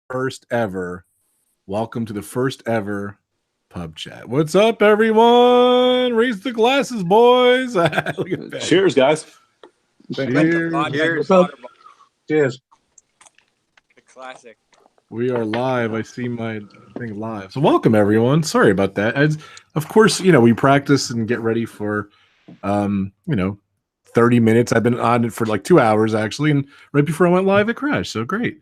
first ever. Welcome to the first ever pub chat. What's up, everyone? Raise the glasses, boys. Look at that. Cheers, guys. Cheers. Cheers. Cheers. The classic. We are live. I see my thing live. So welcome, everyone. Sorry about that. Of course, we practice and get ready for, 30 minutes. I've been on it for like 2 hours, actually. And right before I went live, it crashed. So great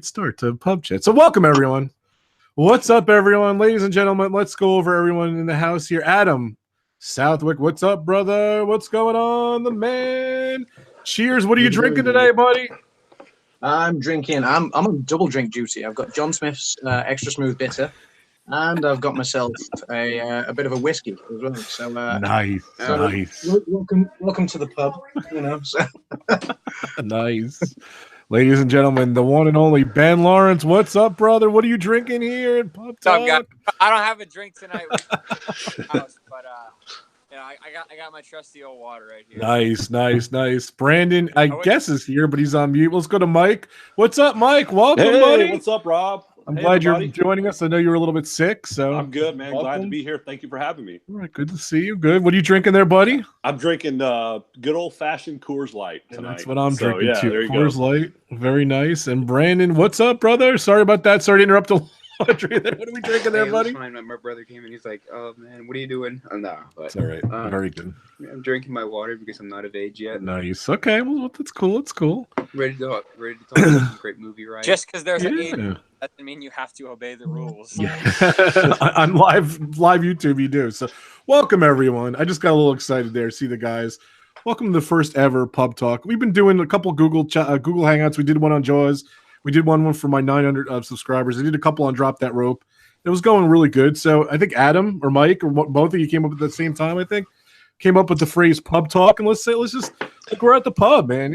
start to pub chat. So welcome, everyone. What's up, everyone? Ladies and gentlemen, let's go over everyone in the house here. Adam Southwick, what's up, brother? What's going on, the man? Cheers. What are you drinking today, buddy? I'm on double drink duty. I've got John Smith's extra smooth bitter, and I've got myself a bit of a whiskey as well. So nice. Welcome to the pub. Nice. Ladies and gentlemen, the one and only Ben Lawrence. What's up, brother? What are you drinking here at Pub Talk? I don't have a drink tonight, but I got my trusty old water right here. Nice. Brandon, I guess, is here, but he's on mute. Let's go to Mike. What's up, Mike? Welcome, buddy. What's up, Rob? I'm glad you're joining us. I know you were a little bit sick, so I'm good, man. Welcome. Glad to be here. Thank you for having me. All right, good to see you. Good. What are you drinking there, buddy? I'm drinking good old-fashioned Coors Light tonight. That's what I'm drinking too. There you Coors go. Light, very nice. And Brandon, what's up, brother? Sorry about that. Sorry to interrupt the laundry there. What are we drinking there, buddy? Fine. My brother came in. He's like, "Oh man, what are you doing?" Nah, but it's all right. Very good. I'm drinking my water because I'm not of age yet. Nice. Okay. Well, that's cool. It's cool. Ready to talk about a great movie, right? Just because there's an age doesn't mean you have to obey the rules. Yeah. On live YouTube, you do. So, welcome everyone. I just got a little excited there. See the guys. Welcome to the first ever Pub Talk. We've been doing a couple Google Hangouts. We did one on Jaws. We did one for my 900 subscribers. I did a couple on Drop That Rope. It was going really good. So I think Adam or Mike or both of you came up at the same time. I think came up with the phrase Pub Talk, and let's just we're at the pub, man.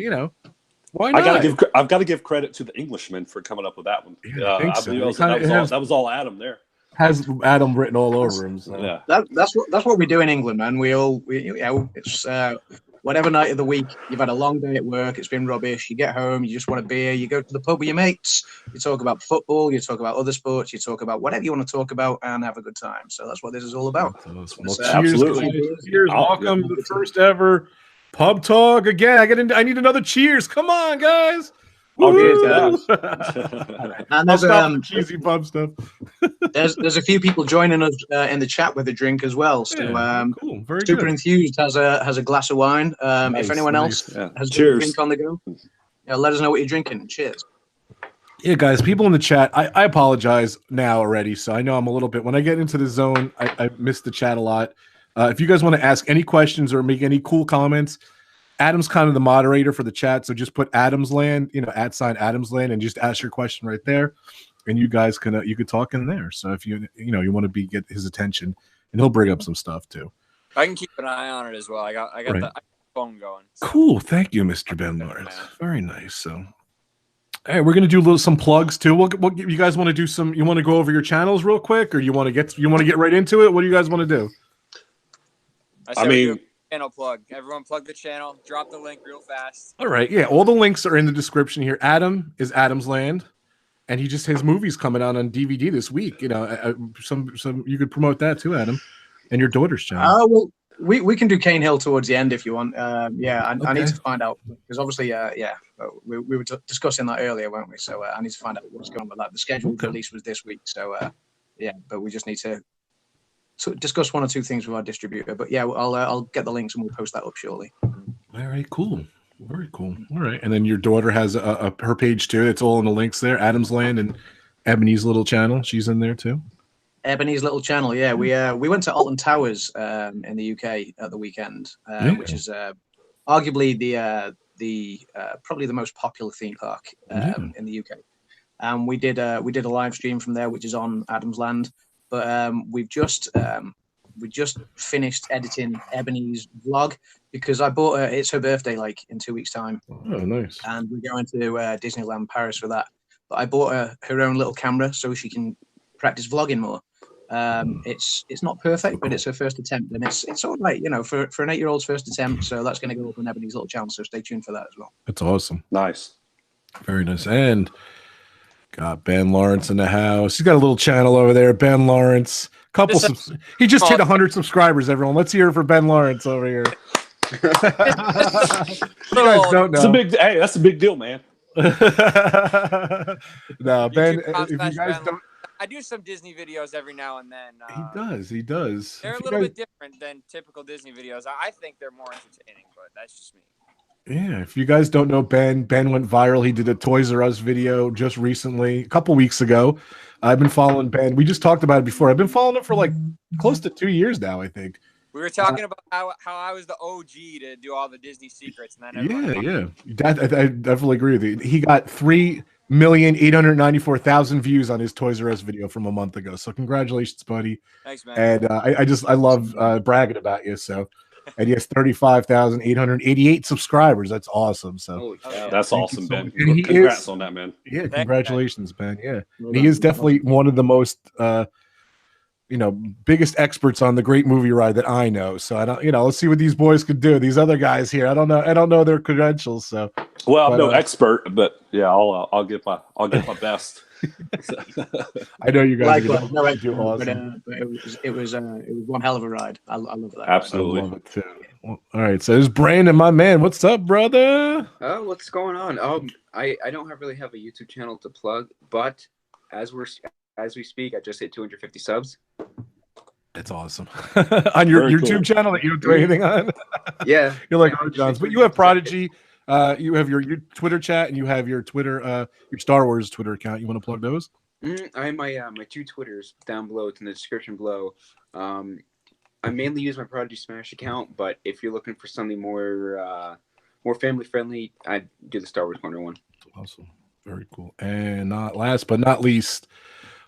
Why not? I've got to give credit to the Englishman for coming up with that one. Yeah, I believe that was all Adam there. Has Adam written all over him? So. Yeah, that's what we do in England, man. It's whatever night of the week you've had a long day at work, it's been rubbish. You get home, you just want a beer. You go to the pub with your mates. You talk about football. You talk about other sports. You talk about whatever you want to talk about and have a good time. So that's what this is all about. Absolutely. Cheers. Welcome to the first ever Pub Talk. Again, I need another cheers. Come on, guys. And there's cheesy pub stuff. there's a few people joining us in the chat with a drink as well. So cool. Very Super good. Enthused has a glass of wine. If anyone else has a drink on the go, let us know what you're drinking. Cheers. Yeah, guys, people in the chat, I apologize now already. So I know I'm a little bit, when I get into the zone, I miss the chat a lot. If you guys want to ask any questions or make any cool comments, Adam's kind of the moderator for the chat. So just put Adamsland, @ Adamsland, and just ask your question right there. And you guys can you could talk in there. So if you want to get his attention, and he'll bring up some stuff too. I can keep an eye on it as well. I got the phone going. So. Cool. Thank you, Mr. Ben Lawrence. Very nice. So, hey, we're gonna do some plugs too. What you guys want to do? You want to go over your channels real quick, or you want to get right into it? What do you guys want to do? I mean. Channel plug. Everyone plug the channel. Drop the link real fast. All right. Yeah. All the links are in the description here. Adam is Adamsland, and he just has movies coming out on DVD this week. Some you could promote that too, Adam, and your daughter's channel. Well, we can do Cane Hill towards the end if you want. I need to find out because obviously, we were discussing that earlier, weren't we? So I need to find out what's going on with that. The scheduled release was this week, so but we just need to discuss one or two things with our distributor, but I'll get the links and we'll post that up shortly. Very cool. All right, and then your daughter has her page too. It's all in the links there. Adamsland and Ebony's little channel. She's in there too. Ebony's little channel. Yeah, we went to Alton Towers in the UK at the weekend, which is arguably the probably the most popular theme park in the UK. And we did a live stream from there, which is on Adamsland. But we just finished editing Ebony's vlog because I bought her. It's her birthday, like in 2 weeks' time. Oh, nice! And we're going to Disneyland Paris for that. But I bought her own little camera so she can practice vlogging more. It's not perfect, but it's her first attempt, and it's all right, for an 8-year-old's first attempt. So that's going to go up on Ebony's little channel. So stay tuned for that as well. That's awesome. Nice, very nice. And Got Ben Lawrence in the house. He's got a little channel over there. Ben Lawrence. He just hit 100 subscribers, everyone. Let's hear it for Ben Lawrence over here. You guys don't know. That's a big deal, man. No, Ben, if you guys don't. I do some Disney videos every now and then. He does. They're a little bit different than typical Disney videos. I think they're more entertaining, but that's just me. Yeah, if you guys don't know Ben went viral. He did a Toys R Us video just recently, a couple weeks ago. I've been following Ben. We just talked about it before. I've been following it for like close to 2 years now, I think. We were talking about how I was the OG to do all the Disney secrets. And then I definitely agree with you. He got 3,894,000 views on his Toys R Us video from a month ago. So congratulations, buddy. Thanks, man. And I love bragging about you. So, and he has 35,888 subscribers. That's awesome. So that's awesome, Ben. Congrats on that, man. Yeah, congratulations, Ben. Yeah, and he is definitely one of the most biggest experts on the great movie ride that I know. So I don't, let's see what these boys could do. These other guys here, I don't know their credentials. So, I'm no expert, but yeah, I'll get my best. I know you guys do awesome. But it was one hell of a ride. I love that. Absolutely. I love it too. Well, all right, so there's Brandon, my man. What's up, brother? Oh, what's going on? I don't really have a YouTube channel to plug, but as we speak, I just hit 250 subs. That's awesome. On your YouTube channel that you don't do anything on? Yeah. You're like John's, but you have Prodigy. You have your Twitter chat, and you have your Twitter, your Star Wars Twitter account. You want to plug those? I have my two Twitters down below. It's in the description below. I mainly use my Prodigy Smash account, but if you're looking for something more family friendly, I do the Star Wars Corner one. Awesome, very cool. And last but not least,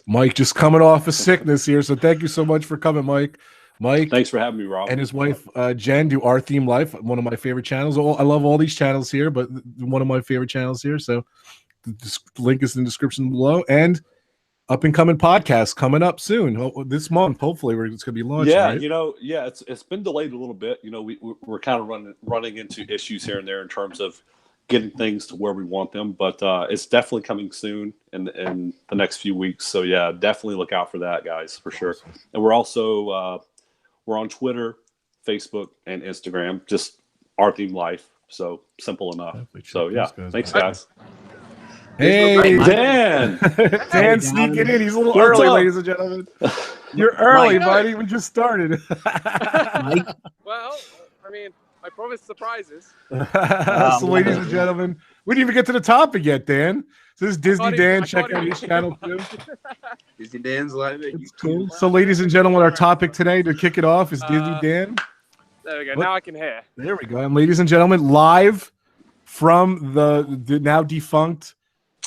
Mike just coming off of sickness here, so thank you so much for coming, Mike. Mike, thanks for having me, Rob. And his wife Jen do Our Theme Life, one of my favorite channels. I love all these channels here, but one of my favorite channels here. So the link is in the description below. And up and coming podcast coming up soon this month. Hopefully, it's going to be launched. Yeah, right? It's been delayed a little bit. We're kind of running into issues here and there in terms of getting things to where we want them, but it's definitely coming soon in the next few weeks. So yeah, definitely look out for that, guys, for sure. And we're also we're on Twitter, Facebook, and Instagram. Just Our Theme Life. So simple enough. So yeah, thanks, guys. Hey, Dan! Dan sneaking in. He's a little early, ladies and gentlemen. You're early, buddy. We just started. Well, I mean, I promise surprises. So, ladies and gentlemen, we didn't even get to the topic yet, Dan. So this is Disney Dan. Check out his channel too. Disney Dan's live. That's cool. So, ladies and gentlemen, our topic today to kick it off is Disney Dan. There we go. Now I can hear. There we go. And ladies and gentlemen, live from the now defunct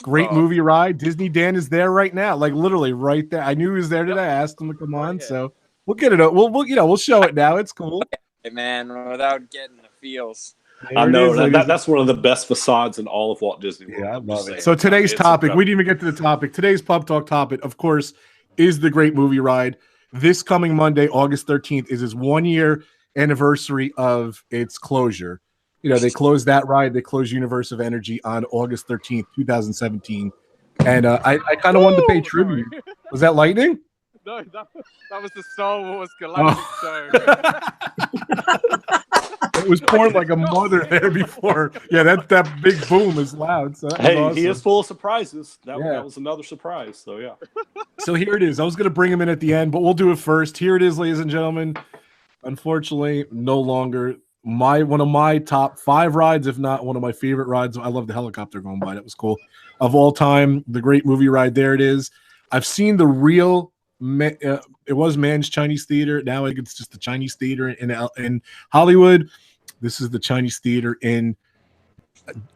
great movie ride, Disney Dan is there right now, like literally right there. I knew he was there today. I asked him to come on, so we'll get it. We'll show it now. It's cool. Hey, man, without getting the feels. I know that's one of the best facades in all of Walt Disney World. Yeah, I love it. So today's topic, we didn't even get to the topic. Today's Pub Talk topic, of course, is the Great Movie Ride. This coming Monday, August 13th, is its 1 year anniversary of its closure. They closed that ride. They closed Universe of Energy on August 13th, 2017. And I kind of wanted to pay tribute. Was that lightning? No, that was the Star Wars Galactic Show. It was pouring like a mother there before. Yeah, that big boom is loud. So awesome. He is full of surprises. That was another surprise. So yeah. So here it is. I was going to bring him in at the end, but we'll do it first. Here it is, ladies and gentlemen. Unfortunately, no longer one of my top 5 rides, if not one of my favorite rides. I love the helicopter going by. That was cool. Of all time, the Great Movie Ride. There it is. I've seen the real. It was Mann's Chinese Theater. Now I think it's just the Chinese Theater in Hollywood. This is the Chinese Theater in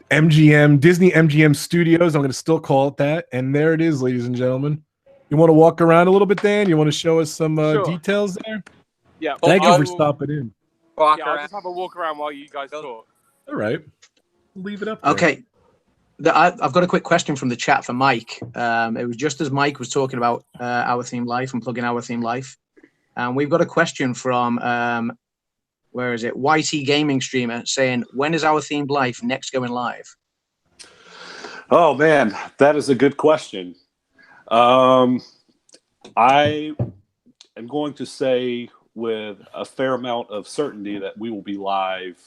MGM, Disney MGM Studios. I'm going to still call it that. And there it is, ladies and gentlemen. You want to walk around a little bit, Dan? You want to show us some details there? Yeah. Thank you for stopping in. I'll just have a walk around while you guys talk. All right. We'll leave it up there. Okay. I've got a quick question from the chat for Mike. It was just as Mike was talking about Our Theme Life and plugging Our Theme Life. And we've got a question from, where is it? YT Gaming Streamer saying, when is Our Theme Life next going live? Oh, man, that is a good question. I am going to say with a fair amount of certainty that we will be live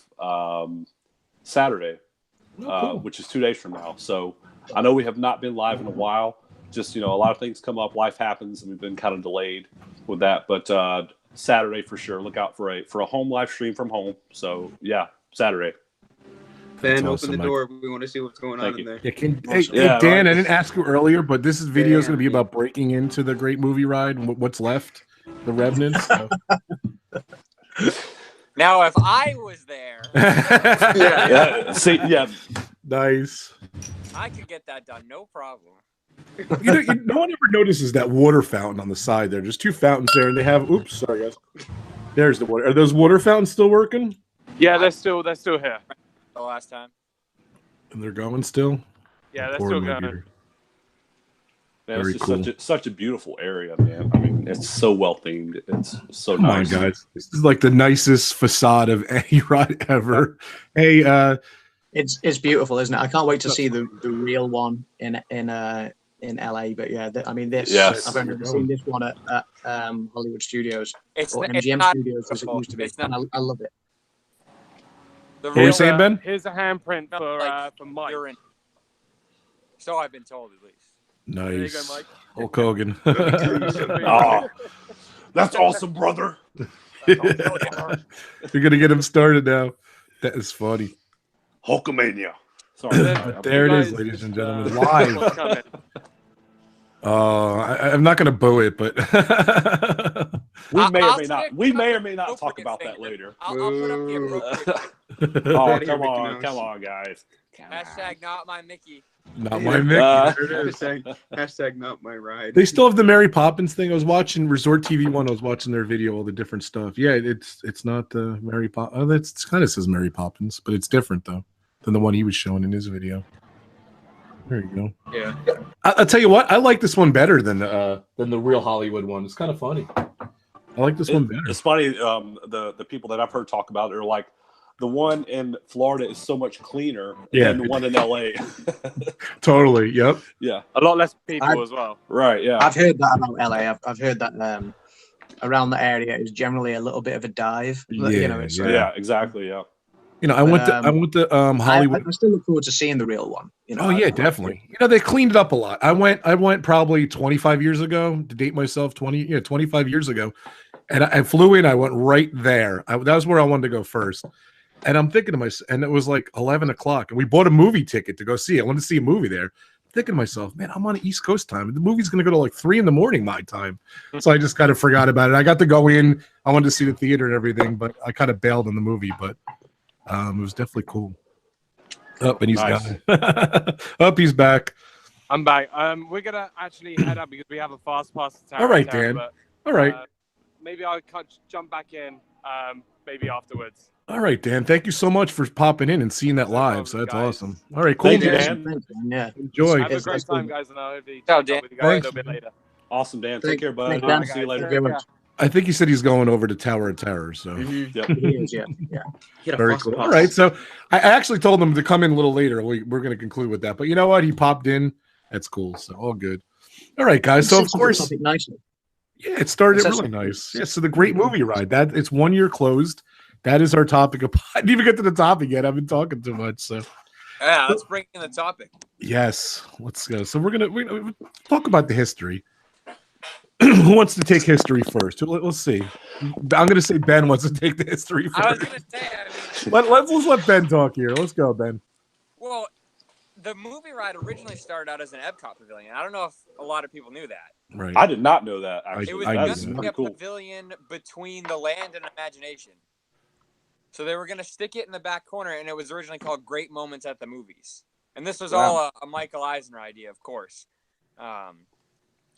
Saturday, cool. which is 2 days from now. So I know we have not been live in a while. Just, a lot of things come up, life happens, and we've been kind of delayed with that. But Saturday for sure. Look out for a home live stream from home. So yeah, Saturday. Ben, awesome, open the Mike. door. We want to see what's going on in there. Yeah, hey, Yeah, Dan, right. I didn't ask you earlier, but this video is going to be Yeah. about breaking into the Great Movie Ride and what's left, the remnants. So. Now, if I was there, Yeah. See, yeah. Nice. I could get that done, no problem. No one ever notices that water fountain on the side there. There's 2 fountains there, and they have. Oops, sorry guys. There's the water. Are those water fountains still working? Yeah, they're still here. The last time. And they're going still. Yeah, they're Poor still movie. going. Man, Very it's just cool. such a beautiful area, man. I mean, it's so well themed. It's so Come on, nice. guys. This is like the nicest facade of any ride ever. Hey, It's beautiful, isn't it? I can't wait to see the real one in LA. But yeah, I mean, this. Yes. I've only seen this one at Hollywood Studios It's or it's MGM not Studios as it beautiful. used to be. It's not- And I love it. the What were you real saying, Ben? Here's a handprint for like, Mike. urine. So I've been told, at least. nice. There you go, Mike. Hulk Hogan. Oh, that's awesome, brother. You're gonna get him started now. That is funny. Hulkamania. Sorry. But there it is, Guys, ladies and gentlemen, what's live. coming. I'm not gonna boo it, but We may or I'll may say not. it We may or may appropriate not talk about thing. that later. I'll put up the appropriate. Oh, Outta here, come Mickey on, Mouse. come on, guys. Hashtag not my Mickey. not my Mickey. There it is. Hashtag not my ride. They still have the Mary Poppins thing. I was watching Resort TV One. I was watching their video, all the different stuff. Yeah, it's not the Mary Poppins. Oh, it kind of says Mary Poppins, but it's different though than the one he was showing in his video. There you go. Yeah. I'll tell you what. I like this one better than the real Hollywood one. It's kind of funny. I like this one better. It's funny. The people that I've heard talk about it are like, the one in Florida is so much cleaner than the one in LA. Totally. Yep. Yeah. A lot less people as well. Right. Yeah. I've heard that about LA. I've heard that around the area is generally a little bit of a dive. Yeah, You know, it's, yeah. Exactly. Yeah. I went to Hollywood. I still look forward to seeing the real one. You know, Oh yeah, definitely. They cleaned it up a lot. I went probably 25 years ago to date myself. 25 years ago, and I flew in. I went right there. That was where I wanted to go first. And I'm thinking to myself, and it was like 11 o'clock, and we bought a movie ticket to go see it. I wanted to see a movie there. I'm thinking to myself, man, I'm on East Coast time. The movie's going to go to like 3 a.m. my time. So I just kind of forgot about it. I got to go in. I wanted to see the theater and everything, but I kind of bailed on the movie. But it was definitely cool. Up and he's Nice. gone. Up, he's back. I'm back. We're gonna actually head up because we have a fast pass to Tower. All right, of Terror, Dan. but, All right. Maybe I can't jump back in. Maybe afterwards. All right, Dan. Thank you so much for popping in and seeing that No live. problem, So that's guys. awesome. All right, cool. Thank you, Dan. Dan. Yeah. Enjoy. Have a It's great cool. time, guys, and I hope to Ciao, catch Dan. up with you guys a Thanks. little bit later. Awesome, Dan. Take Thank- care, bud. thanks, Dan. See you later. Very much. I think he said he's going over to Tower of Terror. So Yep. He is, yeah. He had a very fast cool. pass. All right. So I actually told him to come in a little later. We're going to conclude with that. But you know what? He popped in. That's cool. So all good. All right, guys. So of Sits on the course, topic nicely. yeah, it started That's really nice. Yeah. So the Great Movie Ride. That it's 1 year closed. That is our topic. I didn't even get to the topic yet. I've been talking too much. So Yeah, let's bring in the topic. yes, let's go. So we're gonna talk about the history. Who wants to take history first? Let's see. I'm gonna say Ben wants to take the history I was first. gonna say, Let's let Ben talk here. Let's go, Ben. well, the movie ride originally started out as an Epcot pavilion. I don't know if a lot of people knew that. Right. I did not know that. Actually, It was I going didn't. to be a cool. pavilion between the land and imagination. So they were going to stick it in the back corner, and it was originally called Great Moments at the Movies. And this was all a Michael Eisner idea, of course,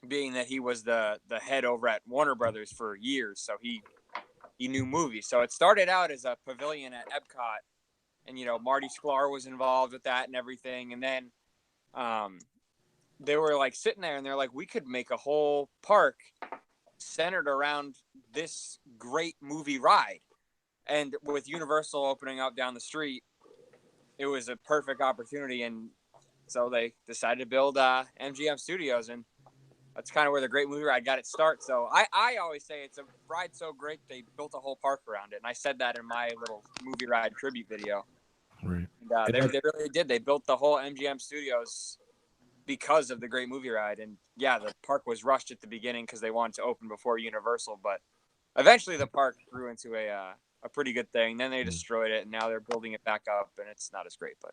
being that he was the head over at Warner Brothers for years, so he knew movies. So it started out as a pavilion at Epcot, and Marty Sklar was involved with that and everything. And then they were like sitting there, and they're like, we could make a whole park centered around this great movie ride. And with Universal opening up down the street, it was a perfect opportunity. And so they decided to build MGM Studios. And That's kind of where the Great Movie Ride got its start. So I always say it's a ride so great they built a whole park around it, and I said that in my little movie ride tribute video. Right. And, they really did. They built the whole MGM Studios because of the Great Movie Ride, and yeah, the park was rushed at the beginning because they wanted to open before Universal, but eventually the park grew into a pretty good thing. Then they destroyed it, and now they're building it back up, and it's not as great. But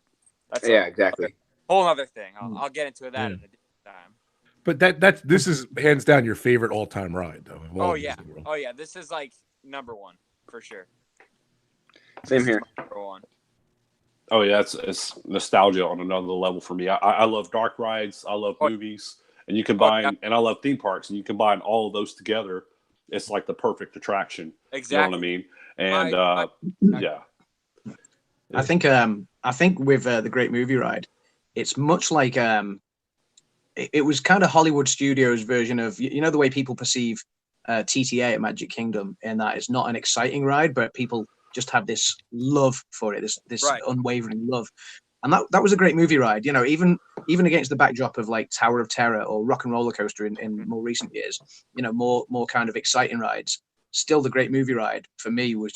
that's exactly. Whole other thing. I'll get into that in a different time. But this is hands down your favorite all-time ride, though. Oh yeah. This is like number one for sure. Same here. Number one. Oh yeah, it's nostalgia on another level for me. I love dark rides. I love movies, and you combine, and I love theme parks, and you combine all of those together. It's like the perfect attraction. Exactly. You know what I mean? And yeah. I think with the Great Movie Ride, it's much like it was kind of Hollywood Studios' version of, you know, the way people perceive TTA at Magic Kingdom, in that it's not an exciting ride, but people just have this love for it, this right. unwavering love. And that was a great movie ride, you know, even against the backdrop of like Tower of Terror or Rock and Roller Coaster in more recent years, you know, more kind of exciting rides. Still, the Great Movie Ride for me was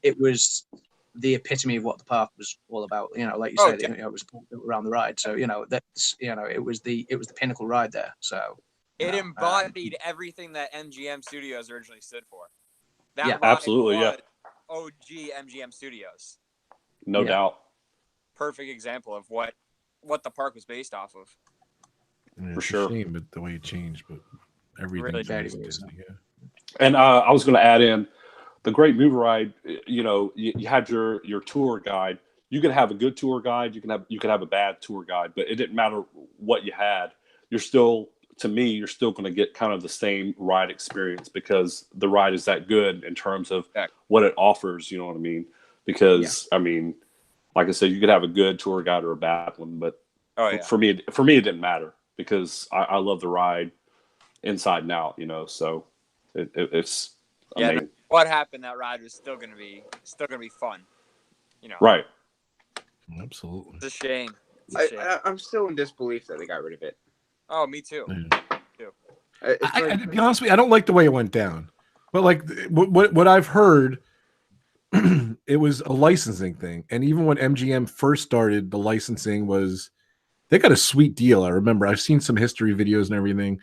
it was the epitome of what the park was all about. You know, like you said, you know, it was around the ride. So, you know, that's, you know, it was the pinnacle ride there. So it embodied everything that MGM Studios originally stood for. That ride absolutely, was OG MGM Studios. No doubt. Perfect example of what the park was based off of. Yeah, for sure. Shame, but the way it changed, but everything Really Disney. Yeah. And I was going to add in the Great Movie Ride. You know, you had your tour guide. You could have a good tour guide. You can have a bad tour guide, but it didn't matter what you had. You're still going to get kind of the same ride experience because the ride is that good in terms of what it offers. You know what I mean? Because I mean, like I said, you could have a good tour guide or a bad one, but for me, it didn't matter because I love the ride inside and out. You know, so it's amazing. What happened? That ride was still gonna be fun. You know, right? Absolutely. It's a shame. I'm still in disbelief that they got rid of it. Oh, me too. To be honest with you, I don't like the way it went down. But like what I've heard, it was a licensing thing. And even when MGM first started, the licensing was, they got a sweet deal. I remember I've seen some history videos and everything.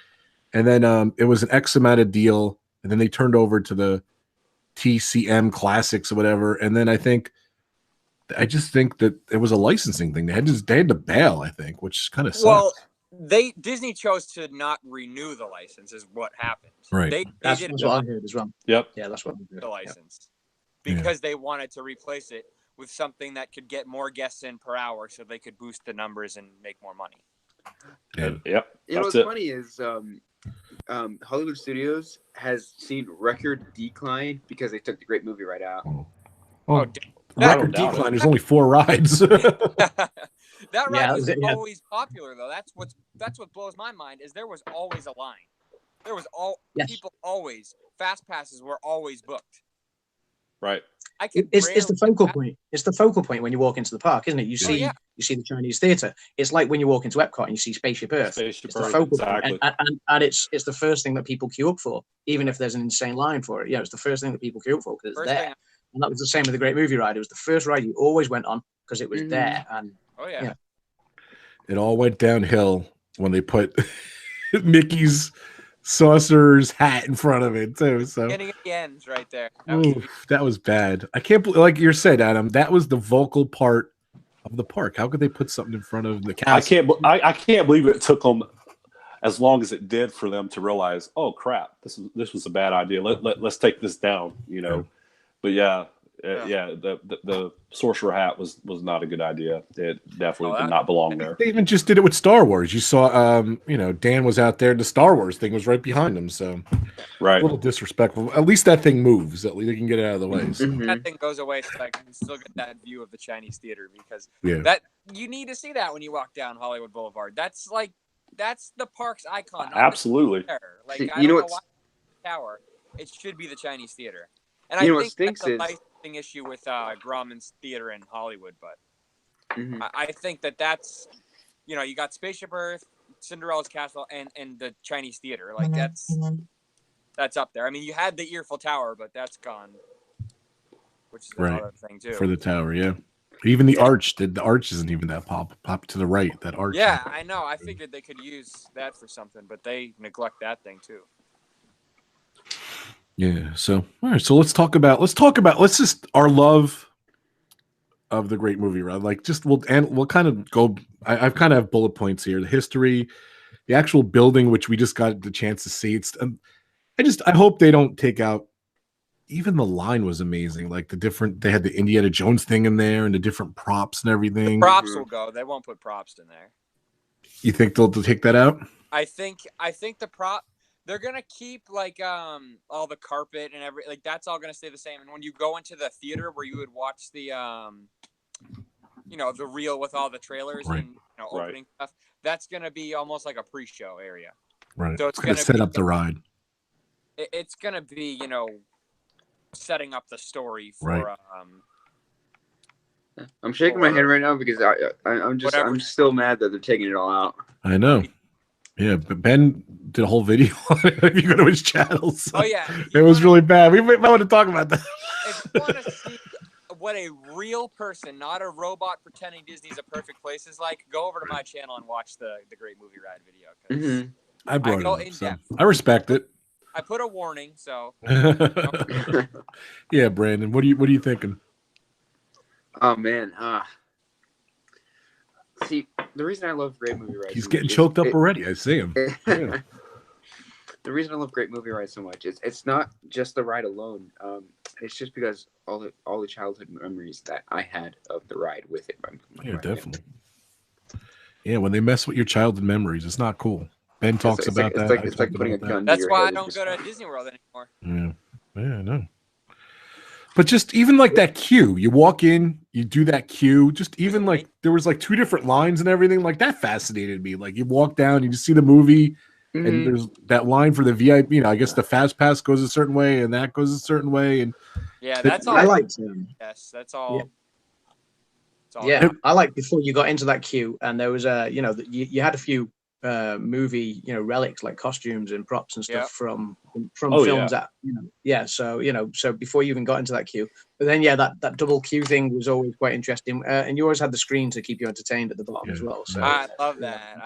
And then it was an X amount of deal. And then they turned over to the TCM Classics or whatever. And then I just think that it was a licensing thing. They had to bail, I think, which kind of sucks. Well, Disney chose to not renew the license is what happened. Right. That's what I heard as well. Yep. Yeah, that's what I heard. The license. Because they wanted to replace it with something that could get more guests in per hour so they could boost the numbers and make more money. Yep. You know what's funny is Hollywood Studios has seen record decline because they took the Great Movie Ride out. Record decline. There's only 4 rides. That ride was always popular, though. That's what blows my mind is there was always a line. There was people always fast passes were always booked. Right. It's the focal point. It's the focal point when you walk into the park, isn't it? You see the Chinese theater. It's like when you walk into Epcot and you see Spaceship Earth. It's the focal point, and it's the first thing that people queue up for, even if there's an insane line for it. Yeah, it's the first thing that people queue up for because it's there. And that was the same with the Great Movie Ride. It was the first ride you always went on because it was there. And it all went downhill when they put Mickey's saucer's hat in front of it too. So getting at the ends right there. That was bad. I can't believe, like you said, Adam, that was the vocal part of the park. How could they put something in front of the castle? I can't believe it took them as long as it did for them to realize, oh crap, this was a bad idea. Let's take this down, you know. But the sorcerer hat was not a good idea. It definitely did not belong there. They even just did it with Star Wars. You saw, Dan was out there. The Star Wars thing was right behind him. So, right, a little disrespectful. At least that thing moves. At least they can get it out of the way. So. That thing goes away, so I can still get that view of the Chinese theater because that you need to see that when you walk down Hollywood Boulevard. That's the park's icon. Absolutely. Like I don't know why Tower. It should be the Chinese theater. And I think that's a licensing issue with Grauman's theater in Hollywood, but I think that's, you got Spaceship Earth, Cinderella's Castle and the Chinese Theater. Like that's up there. I mean, you had the Eiffel Tower, but that's gone, which is another thing too. For the tower, yeah. Even the arch, the arch isn't even that pop to the right. That arch. Yeah, I know. I figured they could use that for something, but they neglect that thing too. Yeah. So all right. So let's talk about just our love of the great movie ride. Like we'll kind of go. I've kind of have bullet points here. The history, the actual building, which we just got the chance to see. I hope they don't take out. Even the line was amazing. Like they had the Indiana Jones thing in there and the different props and everything. The props will go. They won't put props in there. You think they'll take that out? I think the prop, they're gonna keep like all the carpet and like that's all gonna stay the same. And when you go into the theater where you would watch the the reel with all the trailers and opening stuff, that's gonna be almost like a pre-show area. Right. So it's gonna set up the ride. It's gonna be setting up the story for right. I'm shaking my head right now because I'm still mad that they're taking it all out. I know. Yeah, but Ben did a whole video on it. If you go to his channel, so it was really bad. We might want to talk about that. If you want to see what a real person, not a robot pretending Disney's a perfect place, is like, go over to my channel and watch the Great Movie Ride video. I brought it up, in depth. I respect it. I put a warning, so. Yeah, Brandon, what are you thinking? Oh man, see, the reason I love Great Movie Ride. He's getting choked up already. I see him. Yeah. The reason I love Great Movie Ride so much is it's not just the ride alone. It's just because all the childhood memories that I had of the ride with it. Yeah, definitely. Yeah, when they mess with your childhood memories, it's not cool. Ben talks about that. It's like putting a gun. That's why I don't go to Disney World anymore. Yeah, I know. But just even like that queue, you walk in, you do that queue. Just even like there was like 2 different lines and everything. Like that fascinated me. Like you walk down, you just see the movie, and there's that line for the VIP. I guess the fast pass goes a certain way, and that goes a certain way. And yeah, that's all. I like. Yes, that's all. Yeah. Yeah, I like before you got into that queue, and there was you had a few movie relics like costumes and props and stuff from films that so before you even got into that queue. But then that double queue thing was always quite interesting, and you always had the screen to keep you entertained at the bottom as well. So I love that.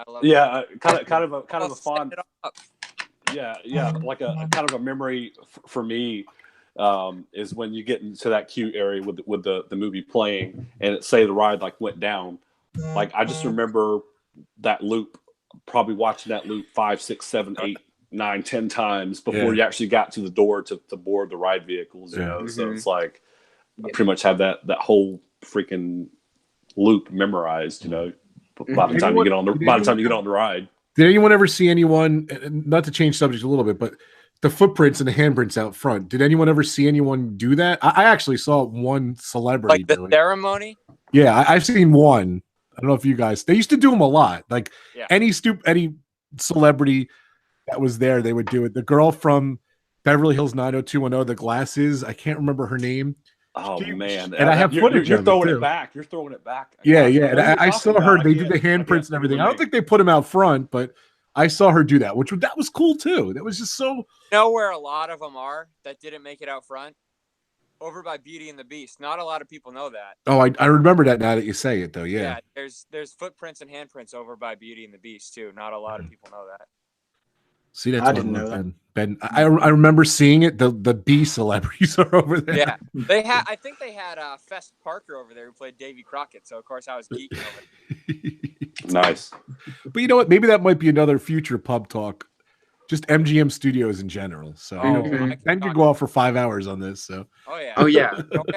Kind of a fun. Yeah, like a kind of a memory for me. Is when you get into that queue area with the movie playing, and it say the ride like went down. Like I just remember that loop, probably watching that loop 5, 6, 7, 8, 9, 10 times before you actually got to the door to board the ride vehicles. You know, so it's like I pretty much have that whole freaking loop memorized. By the time you get on the ride. Did anyone ever see anyone? Not to change subject a little bit, but the footprints and the handprints out front. Did anyone ever see anyone do that? I actually saw one celebrity. Like the ceremony? Yeah, I've seen one. I don't know if you guys. They used to do them a lot. Like any celebrity that was there, they would do it. The girl from Beverly Hills 90210, the glasses. I can't remember her name. Oh man! And I have footage. You're throwing it back. You're throwing it back. Yeah. And I saw her. They did the handprints and everything. I don't think they put them out front, but I saw her do that, that was cool too. That was just so. You know where a lot of them are that didn't make it out front? Over by Beauty and the Beast. Not a lot of people know that. Oh, I remember that now that you say it, though. Yeah. There's footprints and handprints over by Beauty and the Beast too. Not a lot of people know that. See, that's I didn't know that. Ben, I remember seeing it. The B celebrities are over there. Yeah, I think they had Fest Parker over there who played Davy Crockett. So of course I was geeking over it. Nice. But you know what? Maybe that might be another future pub talk. Just MGM Studios in general. So Ben could go off for 5 hours on this. So. Oh yeah. Don't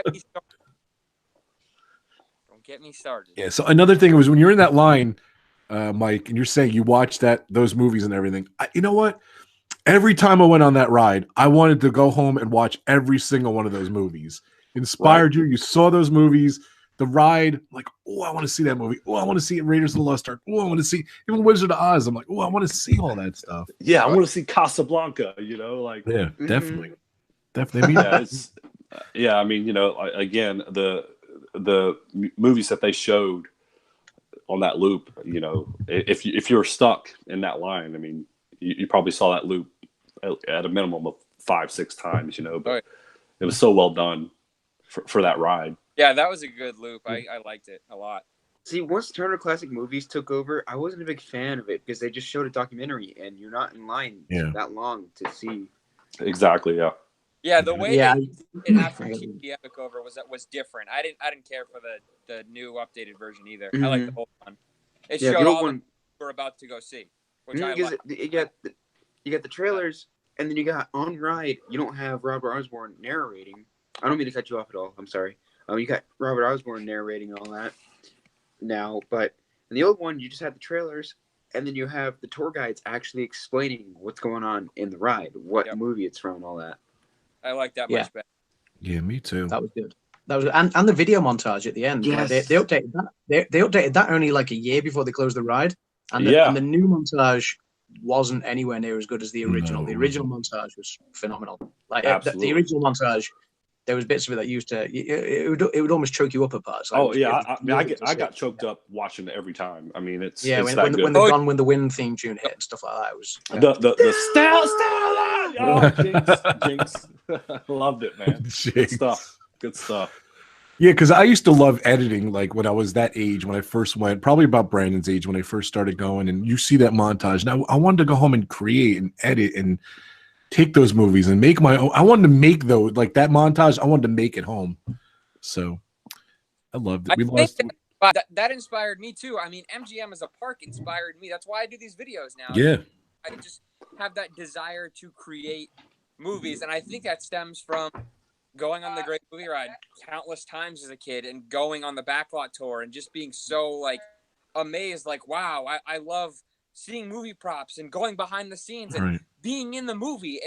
get me started. Yeah. So another thing was when you're in that line, Mike, and you're saying you watched those movies and everything. You know what? Every time I went on that ride, I wanted to go home and watch every single one of those movies. Inspired you. You saw those movies. The ride, like, oh, I want to see that movie. Oh, I want to see Raiders of the Lost Ark. Oh, I want to see even Wizard of Oz. I'm like, oh, I want to see all that stuff. Yeah, I want to see Casablanca. Yeah, definitely. Yeah, I mean, again, the movies that they showed, on that loop. You know, if you're stuck in that line, I mean, you probably saw that loop at a minimum of 5-6 times. You know, but it was so well done for that ride. Yeah, that was a good loop. I liked it a lot. See, once Turner Classic Movies took over, I wasn't a big fan of it because they just showed a documentary, and you're not in line that long to see. Exactly. Yeah. Yeah, the way it after TV took over was different. I didn't care for the new updated version either. I like the old one. It showed all the we're about to go see, which I like. You got the trailers, and then you got on ride. You don't have Robert Osborne narrating. I don't mean to cut you off at all. I'm sorry. You got Robert Osborne narrating all that now, but in the old one, you just had the trailers, and then you have the tour guides actually explaining what's going on in the ride, what movie it's from, and all that. I like that much better. Yeah, me too. That was good. That was and the video montage at the end. Yes. Like, they updated that. They updated that only like a year before they closed the ride, and the new montage wasn't anywhere near as good as the original. No. The original montage was phenomenal. Like Absolutely. the original montage, there was bits of it that used to it would almost choke you up at parts. Like, I got choked up watching it every time. I mean, it's when the Gone with the Wind theme tune hit and stuff like that. It was the Stella. Jinx. Loved it, man. Good stuff. Yeah, because I used to love editing, like when I was that age, when I first went, probably about Brandon's age when I first started going, and you see that montage. Now I wanted to go home and create and edit and take those movies and make my own. I wanted to make those, like that montage, I wanted to make it home. So I loved it. That inspired me too. I mean, MGM as a park inspired me. That's why I do these videos now. Yeah. I just have that desire to create movies, and I think that stems from going on the Great Movie Ride countless times as a kid and going on the backlot tour and just being so like amazed, like, wow, I love seeing movie props and going behind the scenes and being in the movie.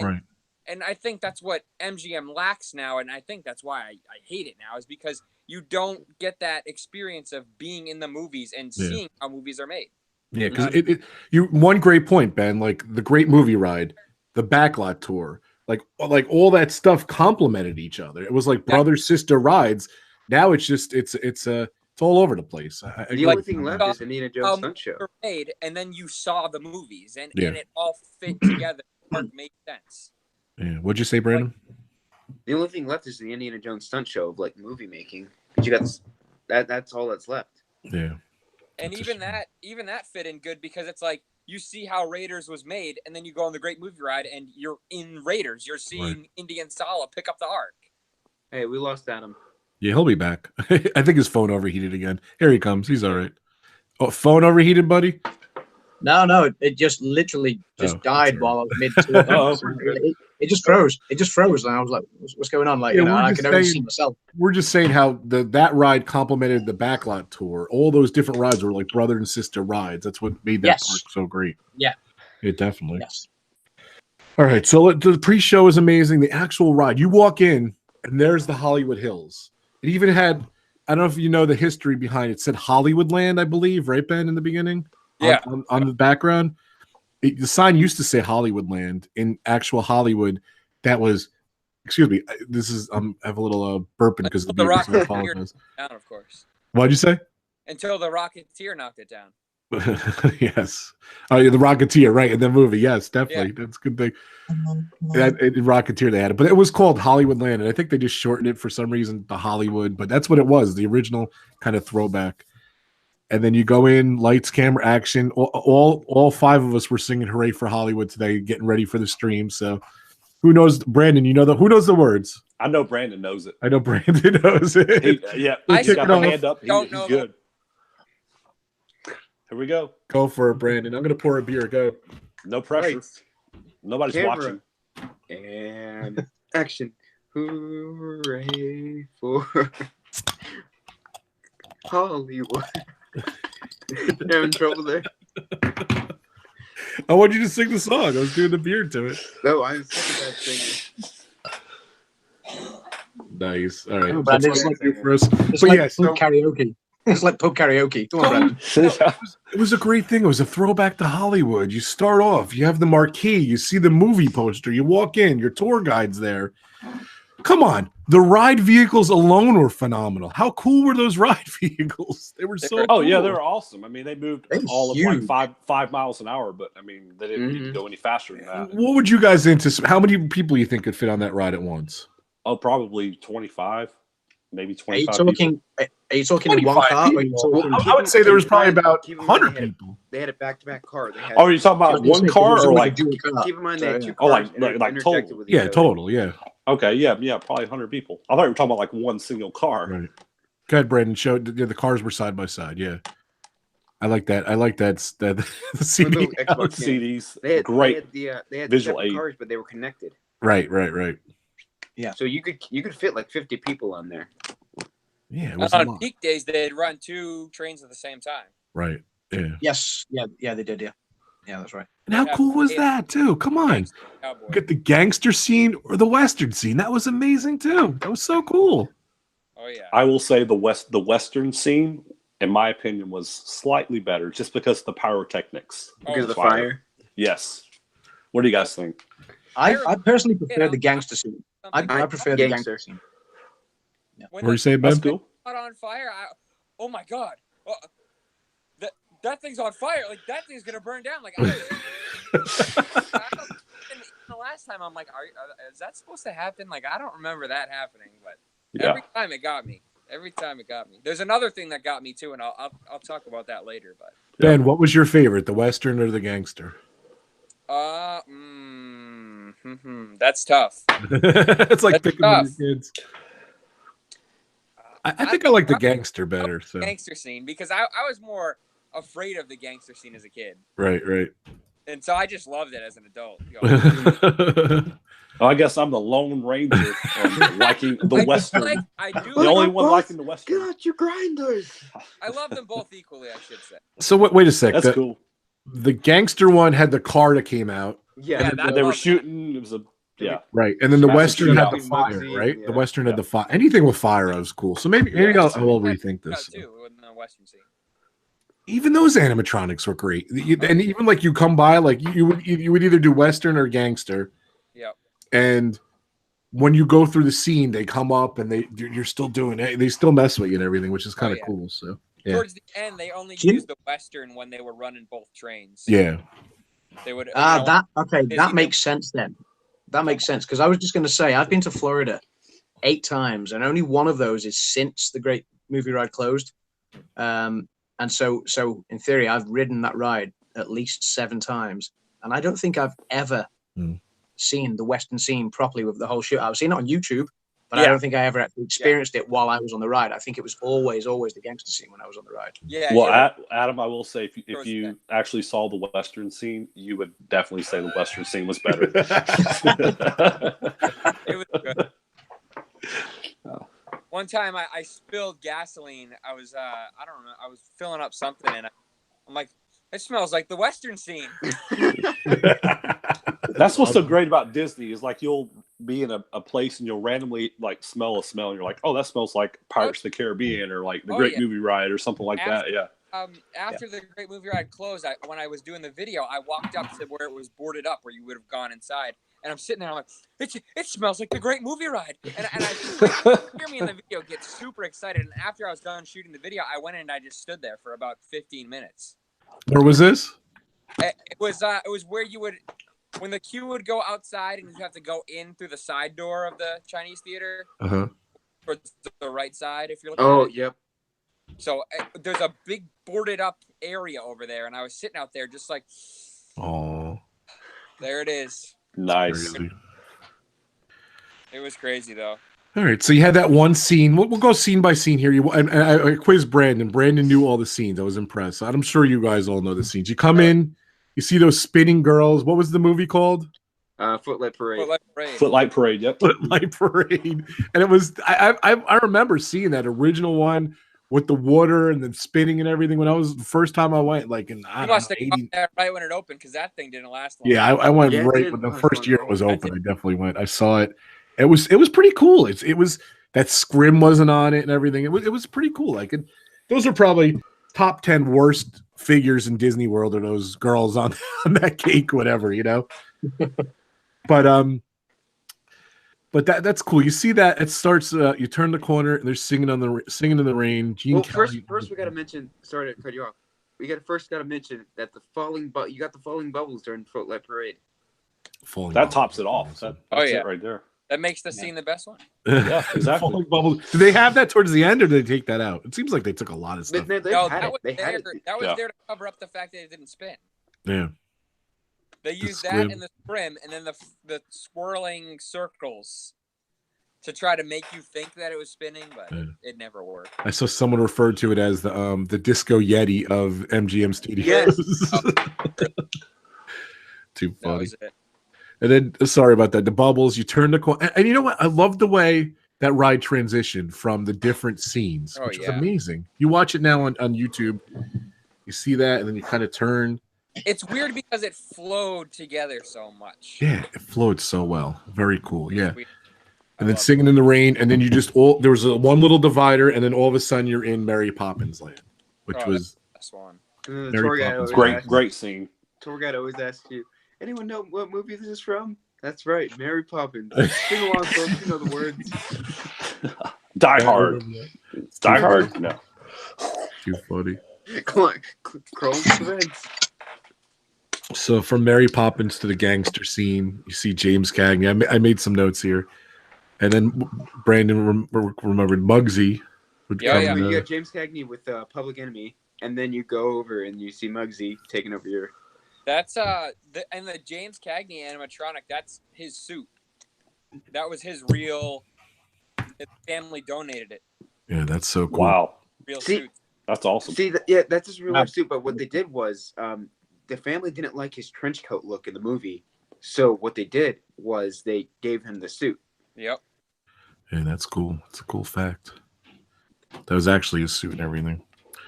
And I think that's what MGM lacks now. And I think that's why I hate it now, is because you don't get that experience of being in the movies and seeing how movies are made. Yeah, because you one great point, Ben, like the Great Movie Ride, the backlot tour, like all that stuff complemented each other. It was like brother sister rides. Now it's just it's all over the place. The only thing left is Indiana Jones Stunt Show. Made, and then you saw the movies, and it all fit together. It made sense. Yeah. What'd you say, Brandon? The only thing left is the Indiana Jones Stunt Show of like movie making. But you got that's all that's left. Yeah. And even that fit in good, because it's like you see how Raiders was made, and then you go on the Great Movie Ride, and you're in Raiders. You're seeing Indian Sala pick up the arc. Hey, we lost Adam. Yeah, he'll be back. I think his phone overheated again. Here he comes. He's all right. Oh, phone overheated, buddy? No, it just literally died while I was mid. It just froze. It just froze, and I was like, "What's going on?" Like, I can only see myself. We're just saying how that ride complemented the backlot tour. All those different rides were like brother and sister rides. That's what made that park so great. Yeah, it definitely. Yes. All right, so the pre-show is amazing. The actual ride, you walk in, and there's the Hollywood Hills. It even had, I don't know if you know the history behind it. It said Hollywoodland, I believe, right, Ben, in the begining? Yeah. On the background. The sign used to say Hollywoodland in actual Hollywood. That was, excuse me, this is, I have a little burping because of the Rocketeer down, of course. What'd you say? Until the Rocketeer knocked it down. Yes. Oh, yeah, the Rocketeer, right, in the movie. Yes, definitely. Yeah. That's a good thing. In Rocketeer, they had it. But it was called Hollywoodland, and I think they just shortened it for some reason to Hollywood. But that's what it was, the original kind of throwback. And then you go in, lights, camera, action. All five of us were singing "Hooray for Hollywood" today, getting ready for the stream. So, who knows, Brandon? You know who knows the words? I know Brandon knows it. I know Brandon knows it. He's got the hand up. He's good. Here we go. Go for it, Brandon. I'm gonna pour a beer. Go. No pressure. Right. Nobody's watching. And action! Hooray for Hollywood! You're in trouble there. I want you to sing the song. I was doing the beer to it. No, I'm sick of that singing. Nice. All right. Oh, but it's like karaoke. It's like pub karaoke. Come on, Brandon. It was a great thing. It was a throwback to Hollywood. You start off, you have the marquee, you see the movie poster, you walk in, your tour guide's there. Come on, the ride vehicles alone were phenomenal. How cool were those ride vehicles? They were so. Oh cool. yeah, they were awesome. I mean, they moved They're all of huge. like 5 miles an hour, but I mean, they didn't need to go any faster than that. What would you guys anticipate? How many people you think could fit on that ride at once? Oh, probably 25, maybe Are you 25 people. talking in one 25 car? Or are you people. talking... I would say there was probably about Keep in mind 100 they had people. They had a back-to-back car. They had, Oh, are you talking about one car or like? dual car? keep in mind they had two Oh, cars like interjected total. with each Yeah, other. total. Yeah. Okay, yeah, probably 100 people. I thought you were talking about like one single car. Right. Go ahead, Brandon. Show the cars were side by side. Yeah. I like that. I like that. The For CD. the Xbox game. CDs, They had great. They had visual separate aid. cars, but they were connected. Right. Yeah. So you could fit like 50 people on there. Yeah, it was a On lot. peak days, they'd run 2 trains at the same time. Right. Yeah. Yes. Yeah, they did. Yeah, that's right. And how cool was that too? Come on. Cowboy. Get the gangster scene or the western scene. That was amazing too. That was so cool. Oh yeah. I will say the western scene, in my opinion, was slightly better just because of the pyrotechnics. Because of the Fire. fire. Yes. What do you guys think? I personally prefer the gangster scene. I prefer the gangster scene. What were you saying, Ben? That's cool. Caught on fire. Oh my god. That thing's on fire. Like that thing's gonna burn down. Like the last time, I'm like, is that supposed to happen? Like I don't remember that happening, but every time it got me. There's another thing that got me too, and I'll talk about that later. But Ben, what was your favorite, the western or the gangster? That's tough. It's like That's picking tough. with your kids. I think I like the gangster better. So Gangster scene because I was more afraid of the gangster scene as a kid, right. and so I just loved it as an adult. I guess I'm the Lone Ranger liking the western. I do. The only one liking the western. Get out your grinders. I love them both equally. I should say. So wait a sec. That's cool. The gangster one had the car that came out. Yeah, They were shooting. It was a Right, and then the Massive western had the shootout. fire. Bugsy, Right, yeah. the western had the fire. Anything with fire was cool. So maybe I'll rethink this. Too in the Western scene. Even those animatronics were great, and even like you come by, like you would either do western or gangster. Yep. And when you go through the scene, they come up and you're still doing it. They still mess with you and everything, which is kind of cool. So yeah. Towards the end, they only used the Western when they were running both trains. Yeah. They would. That makes sense then. That makes sense because I was just going to say I've been to Florida 8 times, and only one of those is since the Great Movie Ride closed. And so in theory, I've ridden that ride at least 7 times, and I don't think I've ever seen the Western scene properly with the whole shoot. I've seen it on YouTube, but I don't think I ever actually experienced it while I was on the ride. I think it was always the gangster scene when I was on the ride. Yeah. Well, Adam, I will say if you actually saw the western scene, you would definitely say the western scene was better. It was good. One time I spilled gasoline. I was I don't know. I was filling up something, and I'm like, it smells like the Western scene. That's what's so great about Disney is like you'll be in a place and you'll randomly like smell a smell and you're like, oh, that smells like Pirates of the Caribbean or like the Great Movie Ride or something like that. Yeah. After the Great Movie Ride closed, when I was doing the video, I walked up to where it was boarded up, where you would have gone inside, and I'm sitting there. I'm like, it smells like the Great Movie Ride, and I hear me in the video get super excited. And after I was done shooting the video, I went in and I just stood there for about 15 minutes. Where was this? It was where you would. When the queue would go outside and you have to go in through the side door of the Chinese theater, towards the right side, if you're looking at it. Yep. So there's a big boarded up area over there, and I was sitting out there just like, oh, there it is. Nice. Crazy. It was crazy though. All right, so you had that one scene. We'll go scene by scene here. And I quizzed Brandon. Brandon knew all the scenes. I was impressed. I'm sure you guys all know the scenes. You come in. You see those spinning girls. What was the movie called? Footlight Parade. Footlight Parade. Yep. Footlight Parade. And it was. I remember seeing that original one with the water and then spinning and everything. When I was the first time I went, like in you must have got that right when it opened because that thing didn't last long. Yeah, I went right when the first year it was open. I definitely went. I saw it. It was pretty cool. It was that scrim wasn't on it and everything. It was pretty cool. Like those are probably top 10 worst figures in Disney World are those girls on But that's cool. You see that it starts. You turn the corner and they're singing in the rain. Gene Well, Kelly. first we got to mention. Sorry to cut you off. We got to mention that you got the falling bubbles during the Footlight Parade. That tops it off. That's yeah. it right there. That makes the scene the best one. Yeah, exactly. Falling bubbles. Do they have that towards the end, or did they take that out? It seems like they took a lot of stuff. They No, had that it. was They had there. it. That was there to cover up the fact that it didn't spin. Yeah. They used that in the scrim, and then the swirling circles to try to make you think that it was spinning, but it never worked. I saw someone referred to it as the Disco Yeti of MGM Studios. Yes. Too funny. That was it. And then, sorry about that. The bubbles. You turn the corner, and you know what? I love the way that ride transitioned from the different scenes, which is amazing. You watch it now on YouTube. You see that, and then you kind of turn. It's weird because it flowed together so much. Yeah, it flowed so well. Very cool. Yeah. And then love singing in the rain, and then you just there was one little divider, and then all of a sudden you're in Mary Poppins Land, which was that's one. Tour guide always Great scene. Tour guide always asks you, anyone know what movie this is from? That's right, Mary Poppins. Sing along, folks. You know the words. Die Hard. Die Hard? No. Too funny. Come on, crawl into the vents. So from Mary Poppins to the gangster scene, you see James Cagney. I made some notes here. And then Brandon remembered Muggsy. You got James Cagney with Public Enemy, and then you go over and you see Muggsy taking over your... That's and the James Cagney animatronic, that's his suit. That was his real... His family donated it. Yeah, that's so cool. Wow. Real suit. That's awesome. See, that's his real life suit, but what they did was... the family didn't like his trench coat look in the movie, so what they did was they gave him the suit. Yep. Yeah, that's cool. It's a cool fact. That was actually a suit and everything.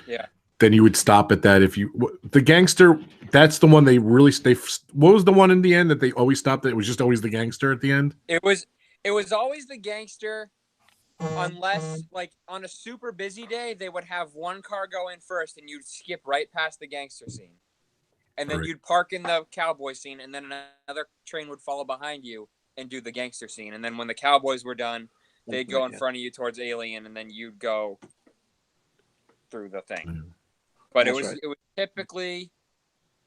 Yeah. Then you would stop at that if you the gangster. That's the one they really. What was the one in the end that they always stopped at? It was just always the gangster at the end. It was always the gangster, unless like on a super busy day they would have one car go in first and you'd skip right past the gangster scene. And then you'd park in the cowboy scene, and then another train would follow behind you and do the gangster scene. And then when the cowboys were done, they'd go in front of you towards Alien, and then you'd go through the thing. But it was typically,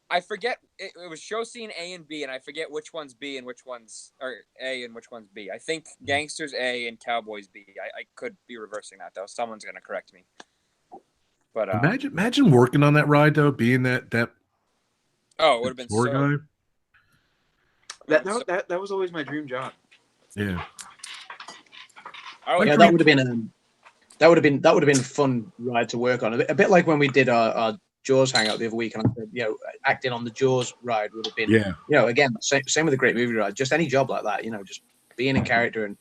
I forget, it was show scene A and B, and I forget which one's B and which one's or A and which one's B. I think gangsters A and cowboys B. I could be reversing that though. Someone's gonna correct me. But imagine working on that ride though, being that. Oh, it would have been so. Guy. That was always my dream job. Yeah. That would have been a fun ride to work on. A bit like when we did our Jaws hangout the other week, and I said, acting on the Jaws ride would have been, again, same with the Great Movie ride. Just any job like that, just being in character and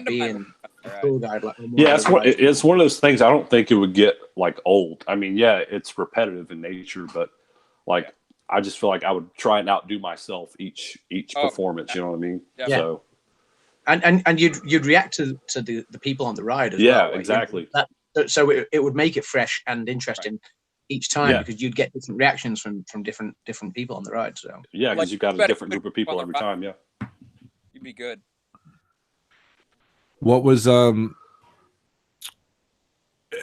being a tour guide. It's one of those things. I don't think it would get like old. I mean, it's repetitive in nature, but like. I just feel like I would try and outdo myself each performance. You know what I mean? Yeah. So, and you'd react to the people on the ride as well. Yeah, exactly. So it would make it fresh and interesting each time because you'd get different reactions from different people on the ride. So because you've got a different group of people every time. Yeah, you'd be good. What was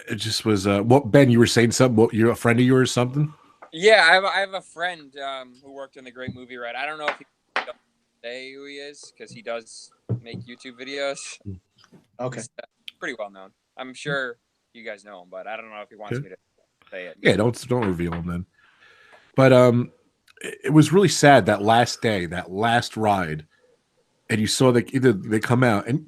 It just was what Ben? You were saying something? What, you're a friend of yours? Something? Yeah, I have a friend who worked in the Great Movie Ride. I don't know if he can say who he is because he does make YouTube videos. Okay. He's pretty well known. I'm sure you guys know him, but I don't know if he wants me to say it. Yeah, don't reveal him then. But it was really sad that last day, that last ride, and you saw that they come out, and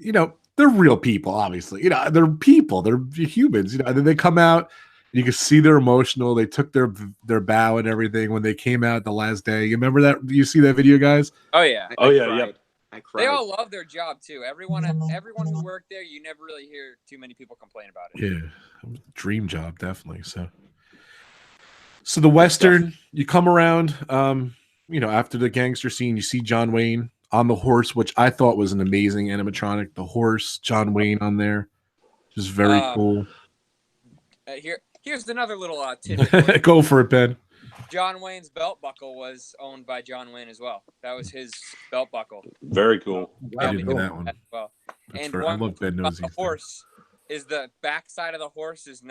they're real people, obviously. They're people, they're humans. And then they come out. You can see they're emotional. They took their bow and everything when they came out the last day. You remember that? Do you see that video, guys? Oh yeah. Yeah. I cried. They all love their job too. Everyone who worked there, you never really hear too many people complain about it. Yeah, dream job, definitely. So the Western, you come around. After the gangster scene, you see John Wayne on the horse, which I thought was an amazing animatronic. The horse, John Wayne on there, just very cool. Here's another little tip. Go for it, Ben. John Wayne's belt buckle was owned by John Wayne as well. That was his belt buckle. Very cool. I didn't know that one. As well. That's And fair. I love Ben knows the horse is the back side of the horse is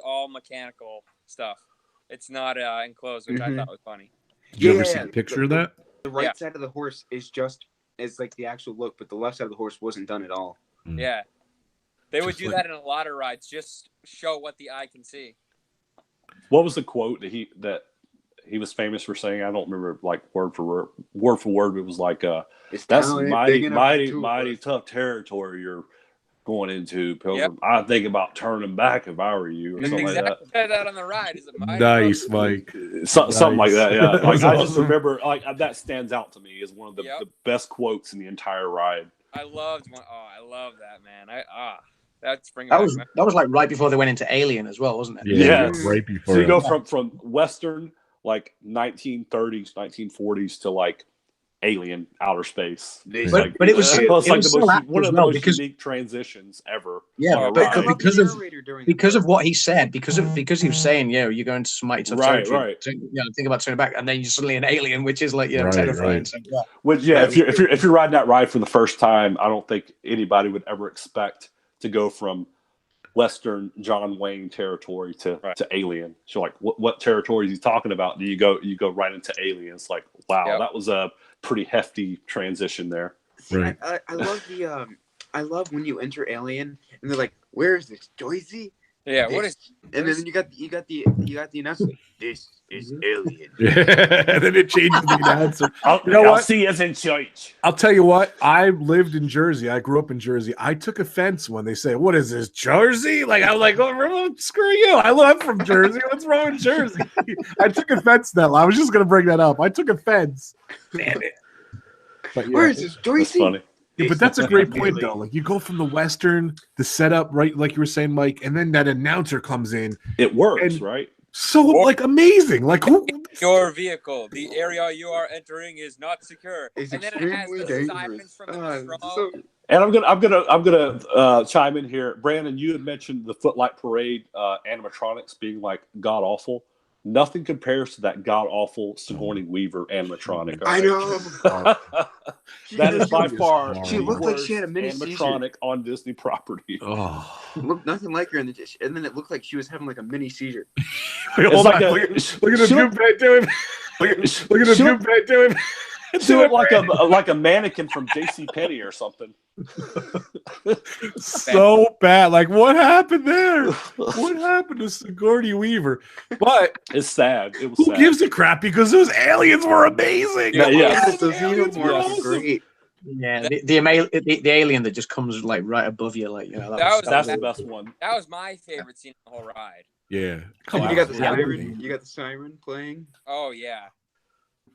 all mechanical stuff. It's not enclosed, which I thought was funny. Did you ever see a picture of that? The right side of the horse is like the actual look, but the left side of the horse wasn't done at all. Yeah. They would do that in a lot of rides, just show what the eye can see. What was the quote that he was famous for saying? I don't remember like word for word. It was like, "That's mighty tough territory you're going into, Pilgrim. I think about turning back if I were you," or something like that. Said that on the ride. Is it nice, Mike? Something like that. Yeah, like, I just awesome. remember like that stands out to me as one of the best quotes in the entire ride. I loved that, man. That was like right before they went into Alien as well, wasn't it? Yeah, right before. So you go from Western like 1930s, 1940s to like Alien, outer space. But it was one of the most unique transitions ever. Yeah, but because of what he said, because he was saying, you're going to some mighty tough territory. Think about turning back, and then you're suddenly an alien, which is like terrifying. Right. So, Which if you're riding that ride for the first time, I don't think anybody would ever expect to go from Western John Wayne territory to Alien. So like, what territory is he talking about? You go right into Alien. It's like, wow, that was a pretty hefty transition there. Right. I love when you enter Alien and they're like, "Where is this, Joycey?" Yeah, and then you got the announcement. This is Alien. And then it changes the announcer. I'll see us in church. I'll tell you what. I lived in Jersey. I grew up in Jersey. I took offense when they say, "What is this, Jersey?" Like I was like, "Oh, screw you! I'm from Jersey. What's wrong with Jersey?" I took offense to that. I was just gonna bring that up. I took offense. Damn it! But, where is this, Joycey? That's funny. Yeah, but that's a great point, though. Like you go from the Western, the setup, right? Like you were saying, Mike, and then that announcer comes in. It works, right? So like amazing. Like who? Your vehicle, the area you are entering is not secure. It's and then it has the sirens from the control. And I'm gonna chime in here, Brandon. You had mentioned the Footlight Parade animatronics being like god awful. Nothing compares to that god awful Sigourney Weaver animatronic. I know. That is by far she looked like she had a mini animatronic on Disney property. Oh, looked nothing like her in the dish, and then it looked like she was having like a mini seizure. Look at the goop head to him. Look at the goop head to him. She looked like a mannequin from JCPenney or something. So bad. Like, what happened there? What happened to Sigourney Weaver? But it's sad. It was who sad. gives a crap? Because those aliens were amazing. Yeah. Those aliens were great. Yeah, the alien that just comes like right above you, like that's the best one. That was my favorite scene in the whole ride. Yeah, you got the siren. You got the siren playing. Oh yeah.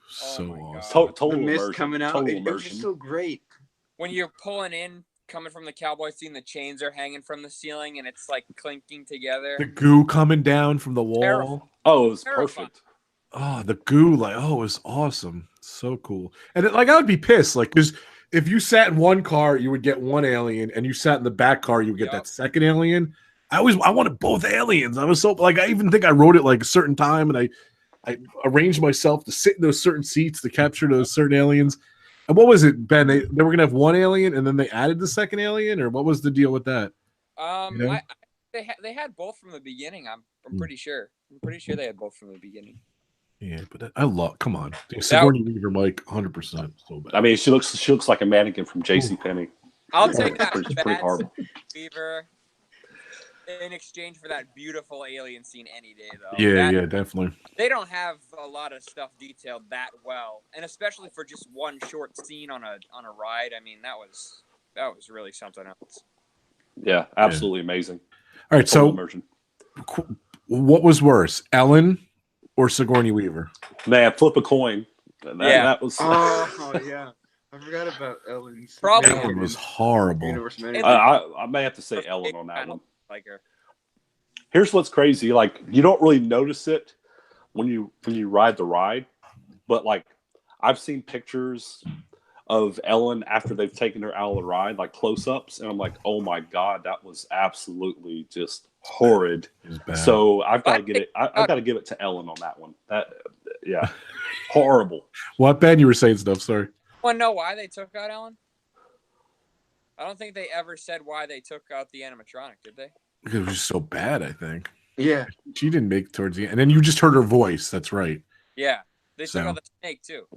So awesome. Total the mist immersion. coming out. Total It was just so great. When you're pulling in, coming from the cowboy scene, the chains are hanging from the ceiling and it's like clinking together. The goo coming down from the wall. Terrible. Oh, it was perfect. Oh, the goo, it was awesome. So cool. And I would be pissed, because if you sat in one car, you would get one alien, and you sat in the back car, you would get that second alien. I wanted both aliens. I was so I even think I wrote it like a certain time, and I arranged myself to sit in those certain seats to capture those certain aliens. And what was it, Ben? They were gonna have one alien, and then they added the second alien, or what was the deal with that? They had both from the beginning. I'm pretty sure. I'm pretty sure they had both from the beginning. Yeah, but come on, Sigourney Weaver, Mike, 100%. So bad. I mean, she looks like a mannequin from JCPenney. I'll take that pretty horrible. Weaver in exchange for that beautiful alien scene any day, though. Yeah, definitely. They don't have a lot of stuff detailed that well, and especially for just one short scene on a ride. I mean, that was really something else. Yeah, absolutely amazing. All right, Total so immersion. What was worse, Ellen or Sigourney Weaver? Man, flip a coin. That was. Oh yeah, I forgot about Ellen's. Probably that one was horrible. I may have to say Ellen on that one. Like her. Here's what's crazy: like you don't really notice it when you ride the ride, but like I've seen pictures of Ellen after they've taken her out of the ride, like close-ups, and I'm like, oh my god, that was absolutely just horrid. So I've got to get it. I've got to give it to Ellen on that one. That Yeah, horrible. What, Ben? You were saying stuff. Sorry. Want to know why they took out Ellen? I don't think they ever said why they took out the animatronic, did they? Because it was just so bad. I think. Yeah. She didn't make it towards the end, and then you just heard her voice. That's right. Yeah, they took So. out the snake too.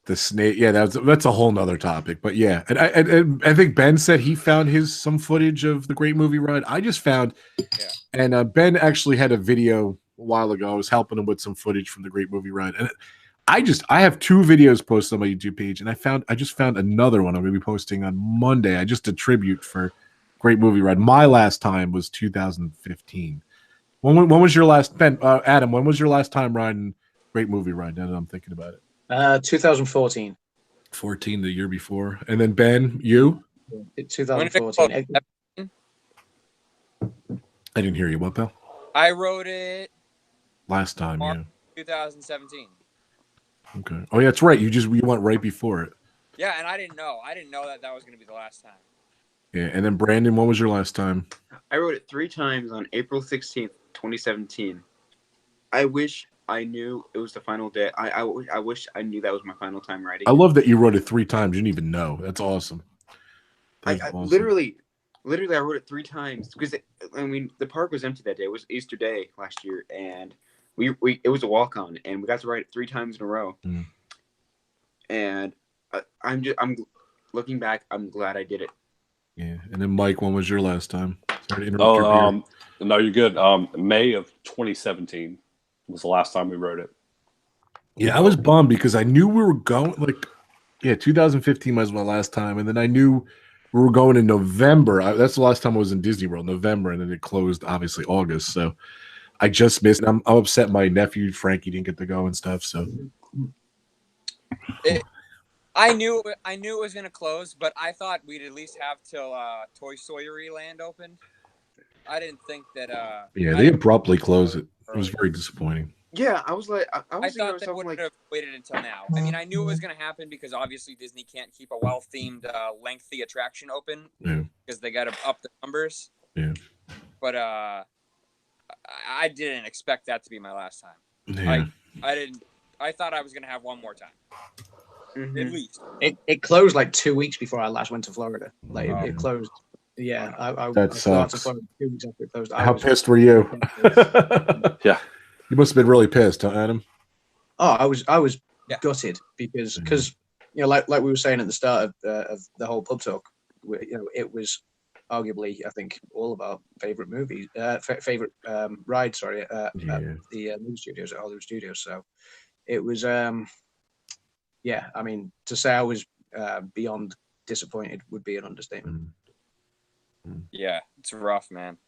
The snake, yeah, that's a whole nother topic. But yeah, and I think Ben said he found some footage of the Great Movie Ride. I just found, and Ben actually had a video a while ago. I was helping him with some footage from the Great Movie Ride, and I have 2 videos posted on my YouTube page, and I just found another one I'm going to be posting on Monday. I just a tribute for Great Movie Ride. My last time was 2015. When was your last, Ben? Adam, when was your last time riding Great Movie Ride? Now that I'm thinking about it. 2014. 14, the year before. And then Ben, you? 2014. I didn't hear you. What, pal? I wrote it last time, March yeah. 2017. Okay. Oh, yeah, that's right. You went right before it. Yeah, and I didn't know that was going to be the last time. Yeah, and then Brandon, when was your last time? I wrote it 3 times on April 16th, 2017. I wish I knew it was the final day. I wish I knew that was my final time riding. I love that you wrote it 3 times. You didn't even know. That's awesome. That's awesome. Literally, I wrote it 3 times because the park was empty that day. It was Easter Day last year, and it was a walk on, and we got to ride it 3 times in a row. Mm. And I'm looking back. I'm glad I did it. Yeah, and then Mike, when was your last time? Sorry to interrupt your beer. No, you're good. May of 2017 was the last time we rode it. Yeah, I was bummed because I knew we were going 2015 was my last time, and then I knew we were going in November. That's the last time I was in Disney World, November, and then it closed obviously August. So I just missed. I'm upset. My nephew Frankie didn't get to go and stuff. So I knew it was gonna close, but I thought we'd at least have till Toy Story Land opened. I didn't think that. They abruptly closed it. It was very disappointing. Yeah, I was like, I thought they would have waited until now. I mean, I knew it was going to happen because obviously Disney can't keep a well-themed, lengthy attraction open because they got to up the numbers. Yeah. But I didn't expect that to be my last time. Yeah. I didn't. I thought I was going to have one more time. Mm-hmm. At least. It closed like 2 weeks before I last went to Florida. Like it closed. Yeah, that sucks. 2 weeks after it closed. How pissed were you? Yeah. You must have been really pissed, huh, Adam? Oh, I was gutted because like we were saying at the start of the whole pub talk, it was arguably I think all of our favorite movies, favorite rides. Sorry, at the movie studios at Hollywood Studios. So it was I mean, to say I was beyond disappointed would be an understatement. Yeah, it's rough, man.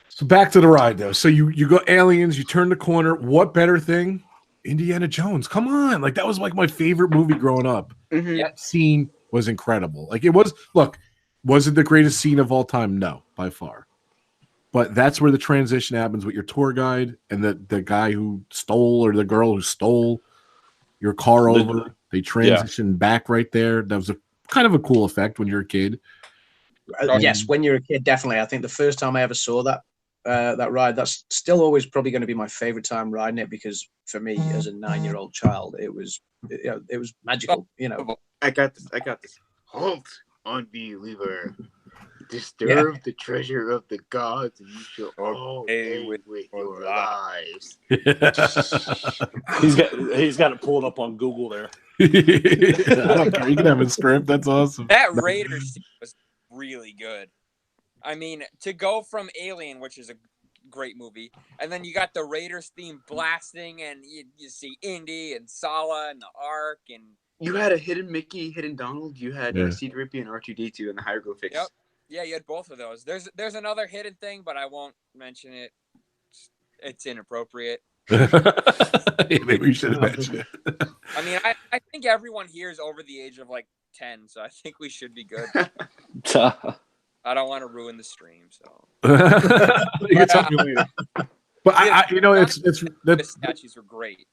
So back to the ride, though. So you go Aliens, you turn the corner. What better thing? Indiana Jones. Come on. Like, that was like my favorite movie growing up. Mm-hmm. That scene was incredible. Like, it was, look, was it the greatest scene of all time? No, by far. But that's where the transition happens with your tour guide and the guy who stole or the girl who stole your car over. They transition back right there. That was a kind of a cool effect when you're a kid. Yes, when you're a kid, definitely. I think the first time I ever saw that ride, that's still always probably going to be my favorite time riding it because for me, as a 9-year-old child, it was magical. I got this. Halt, unbeliever! Disturb the treasure of the gods, and you shall all pay with your lives. He's got it pulled up on Google there. I don't care. You can have it stripped. That's awesome. That Raiders scene was really good. I mean, to go from Alien, which is a great movie, and then you got the Raiders theme blasting, and you see Indy and Sala and the Ark, and you had a hidden Mickey, hidden Donald. You had C-3PO and R2-D2 and the hieroglyphics. Yep. Yeah, you had both of those. There's another hidden thing, but I won't mention it. It's inappropriate. Maybe we should have mentioned it. I mean, I think everyone here is over the age of like 10, so I think we should be good. I don't want to ruin the stream, so. You can tell me later. But the statues were great.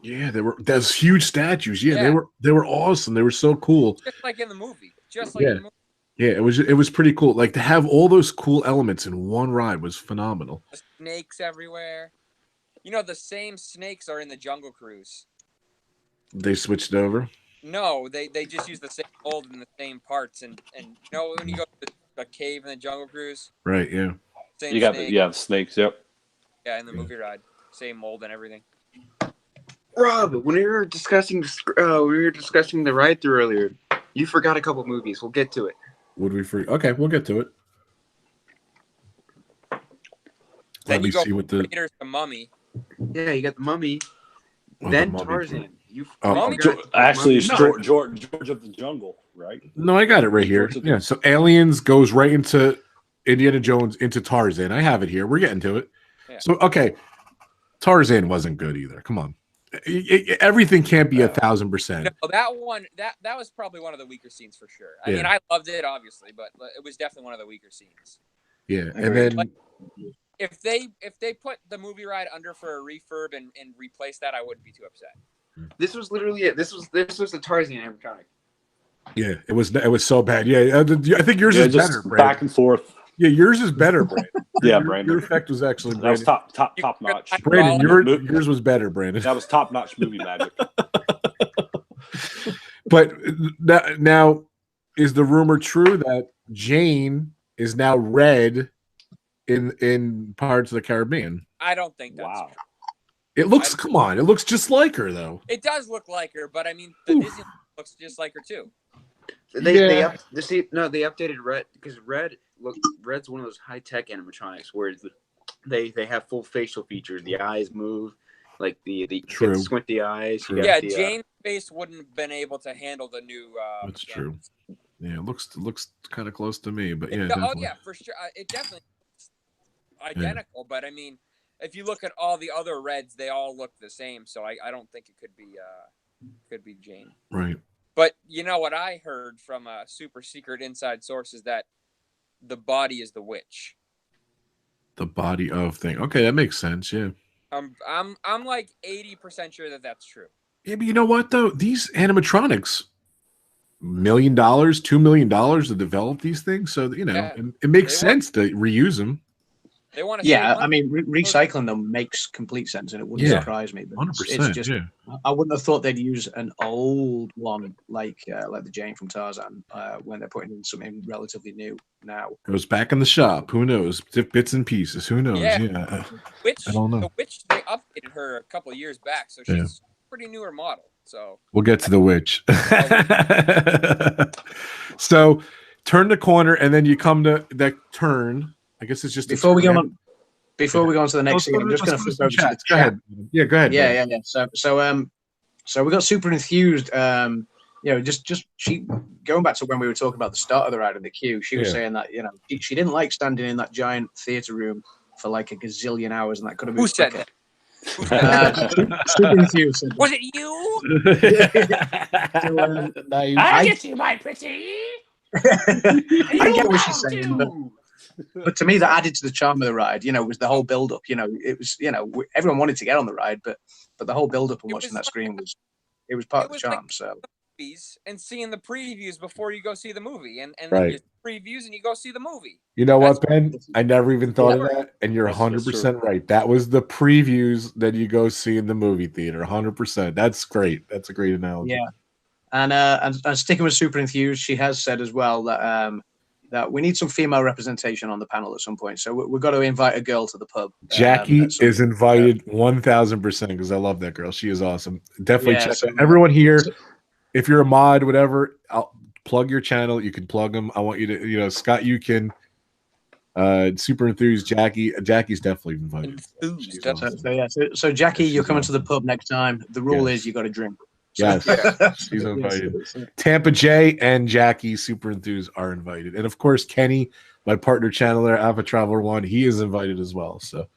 Yeah, there's huge statues. Yeah, they were awesome. They were so cool. Just like in the movie. In the movie. Yeah, it was pretty cool. Like to have all those cool elements in one ride was phenomenal. The snakes everywhere. You know, the same snakes are in the Jungle Cruise. They switched over. No, they just use the same mold and the same parts, and you know when you go to a cave in the Jungle Cruise, Right? Yeah. same You got snake. the snakes. Yep. Yeah, in the movie ride, same mold and everything. Rob, when we were discussing the ride through earlier, you forgot a couple movies. We'll get to it. Would we free? Okay, we'll get to it. Then Let me you go see what the Raiders to Mummy. Yeah, you got the Mummy, oh, then the Mummy. Tarzan. You Mummy? Actually, it's No. George of the Jungle, right? No, I got it right here. Yeah, so Aliens goes right into Indiana Jones into Tarzan. I have it here. We're getting to it. Yeah. So okay, Tarzan wasn't good either. Come on, everything can't be 1,000%. No, that one that was probably one of the weaker scenes for sure. I Yeah. mean, I loved it obviously, but it was definitely one of the weaker scenes. Yeah, and then Like, if they put the movie ride under for a refurb and replace that, I wouldn't be too upset. This was literally it. This was the Tarzan animatronic. yeah, it was so bad. Yeah, I think yours is just better, Brandon. back and forth. Yeah, yours is better, Brandon. Yeah, Your Brandon. effect was actually That was Brandon. top notch. Brandon, Movie- yours was better, Brandon. That was top notch movie magic. But now, is the rumor true that Jane is now red in Pirates of the Caribbean? I don't think that's Wow. true. It looks, come on, it looks just like her though. It does look like her, but I mean, the Disney looks just like her too. They updated Red because Red's one of those high tech animatronics where they have full facial features. The eyes move, like the True. squint the eyes. True. You Yeah, got the, Jane's face wouldn't have been able to handle the new. That's mechanics. true. Yeah, it looks kind of close to me, but yeah. Oh definitely. yeah, for sure. It definitely looks identical, but I mean, if you look at all the other Reds, they all look the same. So I don't think it could be Jane. Right. But you know what I heard from a super secret inside source is that the body is the witch. The body of thing. Okay, that makes sense. Yeah. I'm like 80% sure that that's true. Yeah, but you know what though? These animatronics, $1 million, $2 million to develop these things. So you know, Yeah. it makes They want- sense to reuse them. They want to. Yeah, I mean, recycling them makes complete sense, and it wouldn't Yeah. surprise me. But 100%. it's just, yeah. I wouldn't have thought they'd use an old one like the Jane from Tarzan when they're putting in something relatively new now. Goes back in the shop. Who knows? Bits and pieces. Who knows? Yeah. Yeah. Witch. I don't know. The witch, they updated her a couple of years back, so she's a pretty newer model. So We'll get to the witch. So turn the corner, and then you come to that turn. I guess it's just Before we go on to the next thing, I'm just going to flip over to the Go ahead. Yeah, go ahead. Yeah. So we got super enthused. Just she going back to when we were talking about the start of the ride in the queue. She was saying that she didn't like standing in that giant theater room for like a gazillion hours, and that could have been. who said that? Super enthused. Said Was it you? that. I get you, my pretty. I get what she's saying, but to me, that added to the charm of the ride. Was the whole build up. It was. Everyone wanted to get on the ride, but the whole build up and watching that screen was part of the charm. So. And seeing the previews before you go see the movie, and Right. then you previews and you go see the movie. You know what, That's- Ben? I never even thought of that, and you're That's 100% right. That was the previews that you go see in the movie theater. 100%. That's great. That's a great analogy. Yeah, and sticking with super enthused, she has said as well that we need some female representation on the panel at some point. So we've got to invite a girl to the pub. Jackie at some is invited 1,000% because I love that girl. She is awesome. Definitely Yeah, check so- it. Everyone here, if you're a mod, whatever, I'll plug your channel. You can plug them. I want you to, Scott, you can. Super enthused Jackie. Jackie's definitely invited. She's Enthused. awesome. So Jackie, you're coming to the pub next time. The rule is you got to drink. Yes, she's invited. Tampa J and Jackie, super enthused, are invited, and of course Kenny, my partner channeler, Alpha Traveler 1, he is invited as well. So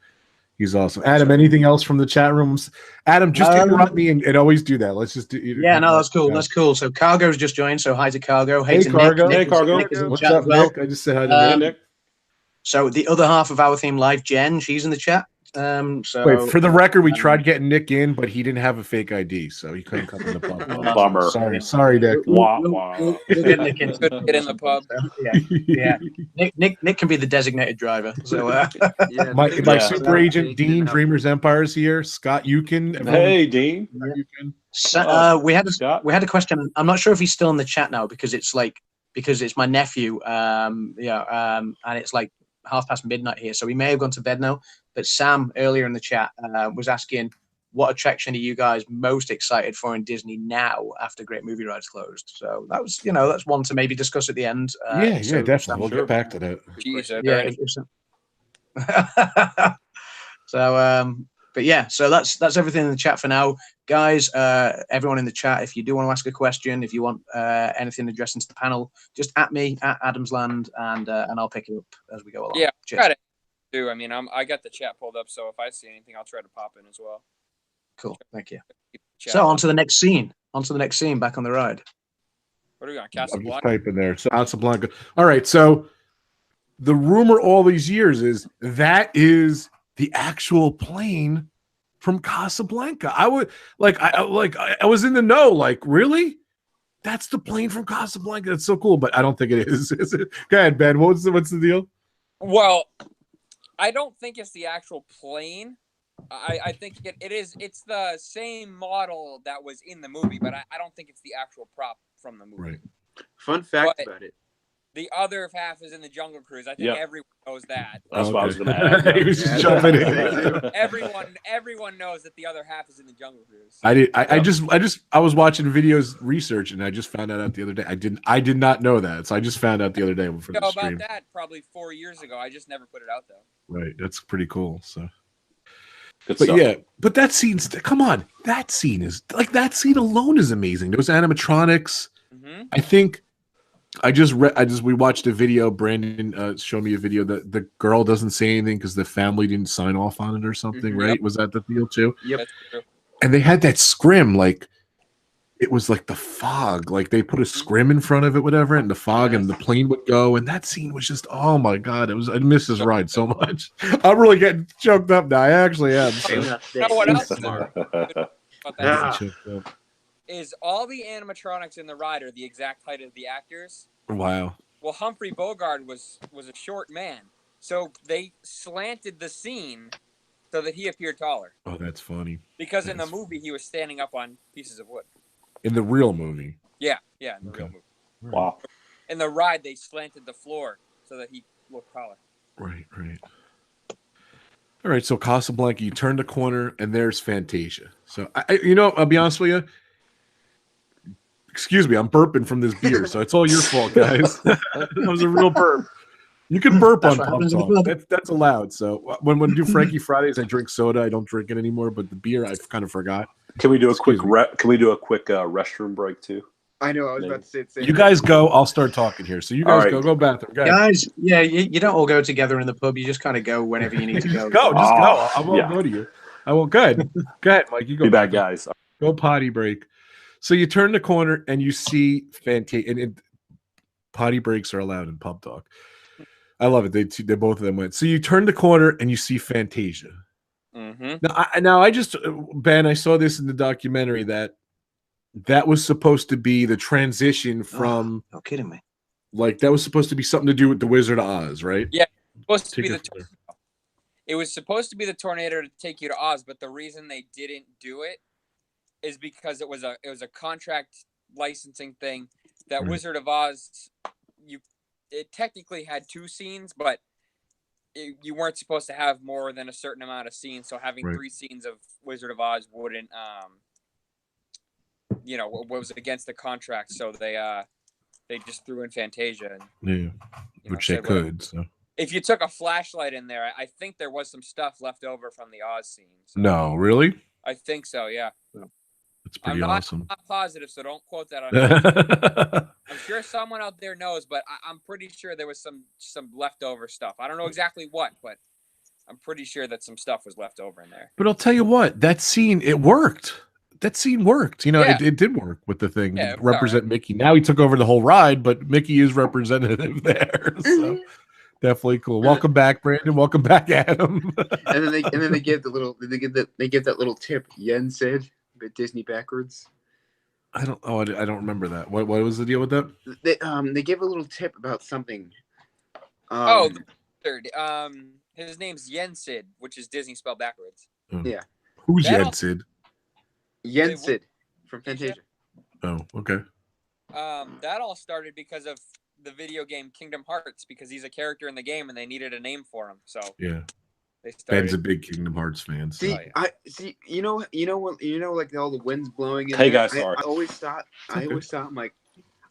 he's awesome. Adam, anything else from the chat rooms? Adam, just interrupt me and always do that. Let's just do. Yeah, no, that's cool. That's cool. So Cargo's just joined. So hi to Cargo. Hey, to Cargo. Nick. Hey, Cargo. Nick is in the What's chat up, as well. Nick? I just said hi to Nick. Nick. So the other half of our theme live, Jen, she's in the chat. So Wait, for the record, we tried getting Nick in, but he didn't have a fake ID, so he couldn't come in the pub. Bummer. Sorry, Nick. We'll get Nick in. Get in the pub. Yeah. Nick can be the designated driver. So my super agent Dean Dreamers Empire is here. Scott Eukin. Hey, Dean. So, we had a question. I'm not sure if he's still in the chat now because it's my nephew. And it's like midnight here, so we may have gone to bed now. But Sam earlier in the chat was asking, what attraction are you guys most excited for in Disney now after Great Movie Rides closed? So that was, that's one to maybe discuss at the end. Yeah, definitely. We'll get back to that. But yeah, so that's everything in the chat for now, guys. Everyone in the chat, if you do want to ask a question, if you want anything addressed into the panel, just at me at Adamsland, and I'll pick it up as we go along. Yeah, try to do. I mean, I got the chat pulled up, so if I see anything, I'll try to pop in as well. Cool, thank you. So on to the next scene. Back on the ride. What are we on? I'm just Casablanca? typing there. So Casablanca. All right. So the rumor all these years is that is the actual plane from Casablanca. I was in the know. Like, really? That's the plane from Casablanca. That's so cool, but I don't think it is. Is it? Go ahead, Ben. What's the deal? Well, I don't think it's the actual plane. I think it is. It's the same model that was in the movie, but I don't think it's the actual prop from the movie. Right. Fun fact about it. The other half is in the Jungle Cruise. I think everyone knows that. That's what I was going to add. He was just jumping in. Everyone knows that the other half is in the Jungle Cruise. I was watching videos research, and I just found that out the other day. I did not know that, so I just found out the other day from the stream. About that probably 4 years ago. I just never put it out though. Right, that's pretty cool. So. Good But stuff. yeah, but that scene's come on. That scene is like that scene alone is amazing. Those animatronics. Mm-hmm. I think we watched a video. Brandon showed me a video that the girl doesn't say anything because the family didn't sign off on it or something, Mm-hmm. right? Yep. Was that the deal too? Yep. That's true. And they had that scrim, like it was like the fog, like they put a scrim in front of it, whatever, and the fog and the plane would go. And that scene was just, oh my God, I miss this ride so much. I'm really getting choked up now. I actually am. So. You know what else is Smart. about that Yeah. Choked up. is all the animatronics in the ride are the exact height of the actors. Wow. Well, Humphrey Bogart was a short man, so they slanted the scene so that he appeared taller. Oh, that's funny. Because in the movie he was standing up on pieces of wood. In the real movie. Yeah, in the Okay. real movie. Wow. In the ride, they slanted the floor so that he looked taller. Right. All right, so Casablanca, you turn the corner, and there's Fantasia. So, I'll be honest with you. Excuse me, I'm burping from this beer, so it's all your fault, guys. That was a real burp. You can burp That's on what Pub happens in the Talk. club. That's allowed. So when we do Frankie Fridays, I drink soda. I don't drink it anymore, but the beer, I kind of forgot. Can we do a quick Excuse restroom break too? I know. I was about to say the same You guys go. I'll start talking here. So you guys All right. go bathroom. Go ahead. Guys, yeah, you don't all go together in the pub. You just kind of go whenever you need to go. Just go. I won't Yeah. go to you. I won't. Go ahead, Mike. You go. Be back, guys. Go potty break. So you turn the corner and you see Fantasia. And potty breaks are allowed in Pub Talk. I love it. They both of them went. So you turn the corner and you see Fantasia. Mm-hmm. Now I just, Ben, I saw this in the documentary that was supposed to be the transition from. No kidding me. Like that was supposed to be something to do with the Wizard of Oz, right? Yeah, supposed to Take be it from there. It was supposed to be the tornado to take you to Oz, but the reason they didn't do it is because it was a contract licensing thing. That Right. Wizard of Oz, it technically had 2 scenes, but you weren't supposed to have more than a certain amount of scenes. So having Right. 3 scenes of Wizard of Oz wouldn't, was against the contract. So they just threw in Fantasia. And, Yeah, which they said whatever. could. So If you took a flashlight in there, I think there was some stuff left over from the Oz scene. So no, really, I think so, yeah. that's pretty I'm awesome. not positive, so don't quote that on me. I'm sure someone out there knows, but I'm pretty sure there was some leftover stuff. I don't know exactly what, but I'm pretty sure that some stuff was left over in there. But I'll tell you what, that scene, it worked. That scene worked. Yeah. It did work with the thing. Yeah, to represent Mickey. Now he took over the whole ride, but Mickey is representative there. So Definitely cool. Welcome back, Brandon. Welcome back, Adam. And then they give that little tip. Yen said, but Disney backwards. I don't remember that. What was the deal with that? They give a little tip about something. The third. His name's Yensid, which is Disney spelled backwards. Yeah. Who's Yensid? Yensid from Fantasia. Oh, okay. That all started because of the video game Kingdom Hearts, because he's a character in the game and they needed a name for him. So yeah. They started. Ben's a big Kingdom Hearts fan. So. See, you know, like all the winds blowing in hey there. Guys, sorry. I always thought when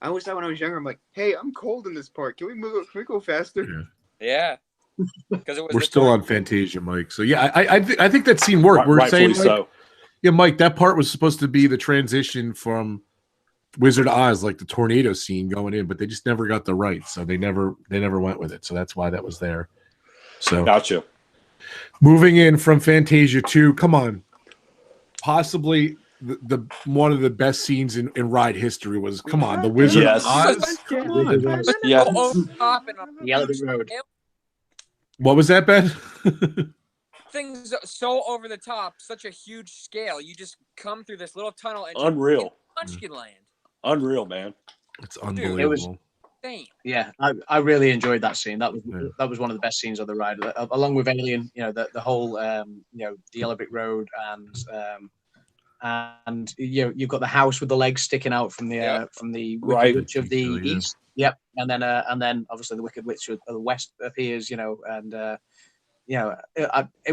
I was younger, I'm like, hey, I'm cold in this part. Can we go faster? Yeah. Because we're still on Fantasia, Mike. So yeah, I think that scene worked. We're saying like, so. Yeah, Mike, that part was supposed to be the transition from Wizard of Oz, like the tornado scene going in, but they just never got the rights, so they never went with it. So that's why that was there. So gotcha. Moving in from Fantasia 2, come on. Possibly the one of the best scenes in ride history was the Wizard of Oz. Come on. Yeah. Road. What was that, Ben? Things so over the top, such a huge scale. You just come through this little tunnel and unreal. Munchkin Land. Unreal, man. It's unbelievable. It was insane. Yeah, I really enjoyed that scene. That was one of the best scenes of the ride, along with Alien. You know, the whole the Yellow Brick Road, and you've got the house with the legs sticking out from the Wicked Witch of the East. Yep, and then obviously the Wicked Witch of the West appears. It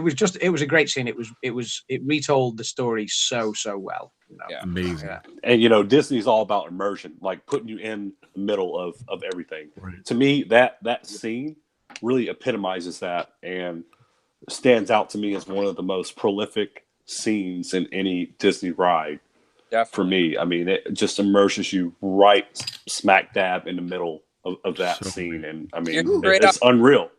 was a great scene. It retold the story so well. Amazing. Yeah. And Disney's all about immersion, like putting you in the middle of everything. Right. To me, that scene really epitomizes that and stands out to me as one of the most prolific scenes in any Disney ride. Definitely. For me, I mean, it just immerses you right smack dab in the middle of that scene, and I mean, it's unreal.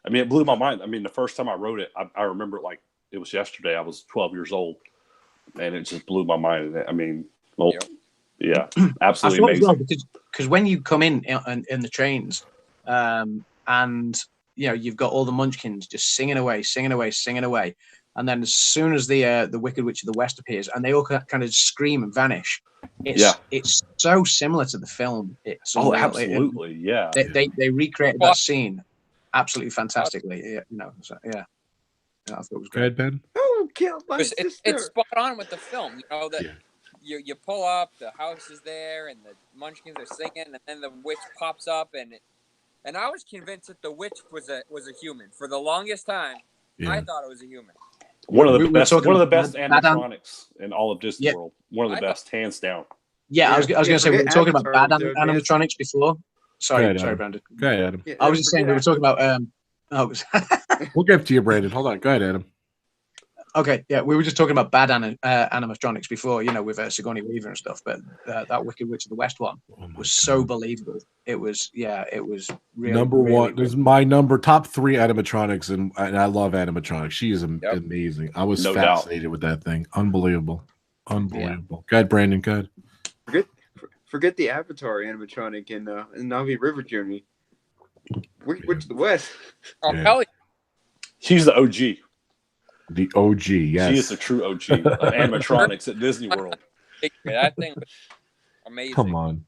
I mean, it blew my mind. I mean, the first time I rode it, I remember it like it was yesterday. I was 12 years old, and it just blew my mind. I mean, yeah, absolutely amazing. Well, because when you come in the trains, and you've got all the Munchkins just singing away, and then as soon as the Wicked Witch of the West appears, and they all kind of scream and vanish, it's so similar to the film. Absolutely, yeah. They recreated that scene absolutely fantastically. I thought it was great. Go ahead, Ben. Oh, killed my sister. It's spot on with the film. You pull up, the house is there, and the Munchkins are singing, and then the witch pops up, and I was convinced that the witch was a human for the longest time. Yeah. I thought it was a human. One of the best animatronics in all of Disney World. One of the best, hands down. Yeah, I was going to say we were talking about bad animatronics before. Sorry, Brandon. Go ahead, Adam. I was just saying we were talking about. We'll get to you, Brandon. Hold on. Go ahead, Adam. Okay, yeah, we were just talking about bad animatronics before, with Sigourney Weaver and stuff. But that Wicked Witch of the West one was so believable. It was really number one. There's my top 3 animatronics, and I love animatronics. She is amazing. I was fascinated with that thing. Unbelievable. Yeah. Go ahead, Brandon. Go ahead. Forget the Avatar animatronic in Navi River Journey. Which the West? Oh, hell yeah. She's the OG. The OG, yes. She is the true OG of animatronics at Disney World. That thing was amazing. Come on.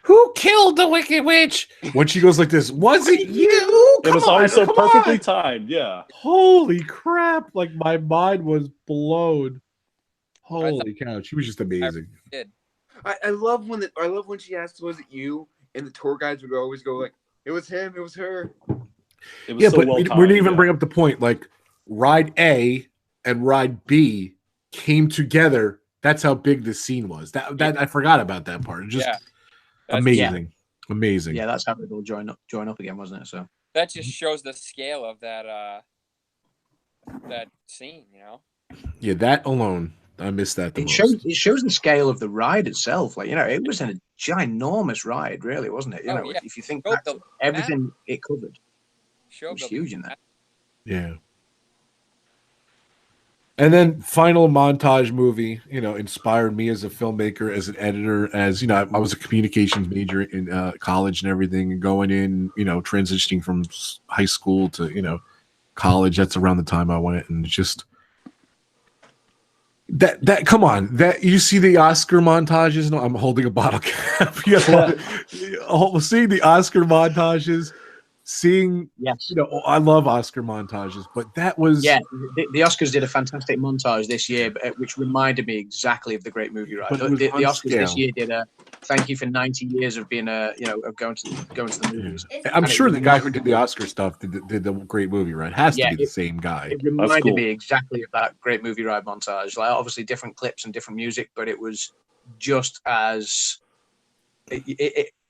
Who killed the Wicked Witch? When she goes like this, was it you? It was always so perfectly timed, yeah. Holy crap. Like, my mind was blown. Holy cow. She was just amazing. I love when she asked, was it you? And the tour guides would always go like, it was him, it was her. It was but we didn't even bring up the point. Like, Ride A and Ride B came together. That's how big this scene was. That I forgot about that part. Just amazing. Amazing. Yeah, that's how it all join up again, wasn't it? So that just shows the scale of that scene, Yeah, that alone. I missed that. It shows the scale of the ride itself. Like, it was a ginormous ride, really, wasn't it? If you think back to everything it covered, it was huge in that. Yeah. And then final montage movie, inspired me as a filmmaker, as an editor, as I was a communications major in college and everything, and going in, transitioning from high school to college. That's around the time I went, and just that come on, that you see the Oscar montages. No, I'm holding a bottle cap. Seeing the Oscar montages. Seeing, yes, I love Oscar montages, but that was the Oscars did a fantastic montage this year, which reminded me exactly of the Great Movie Ride. The Oscars this year did a thank you for 90 years of being of going to the movies. I'm sure the guy who did the Oscar stuff did the Great Movie Ride has to be the same guy. It reminded me exactly of that Great Movie Ride montage. Like obviously different clips and different music, but it was just as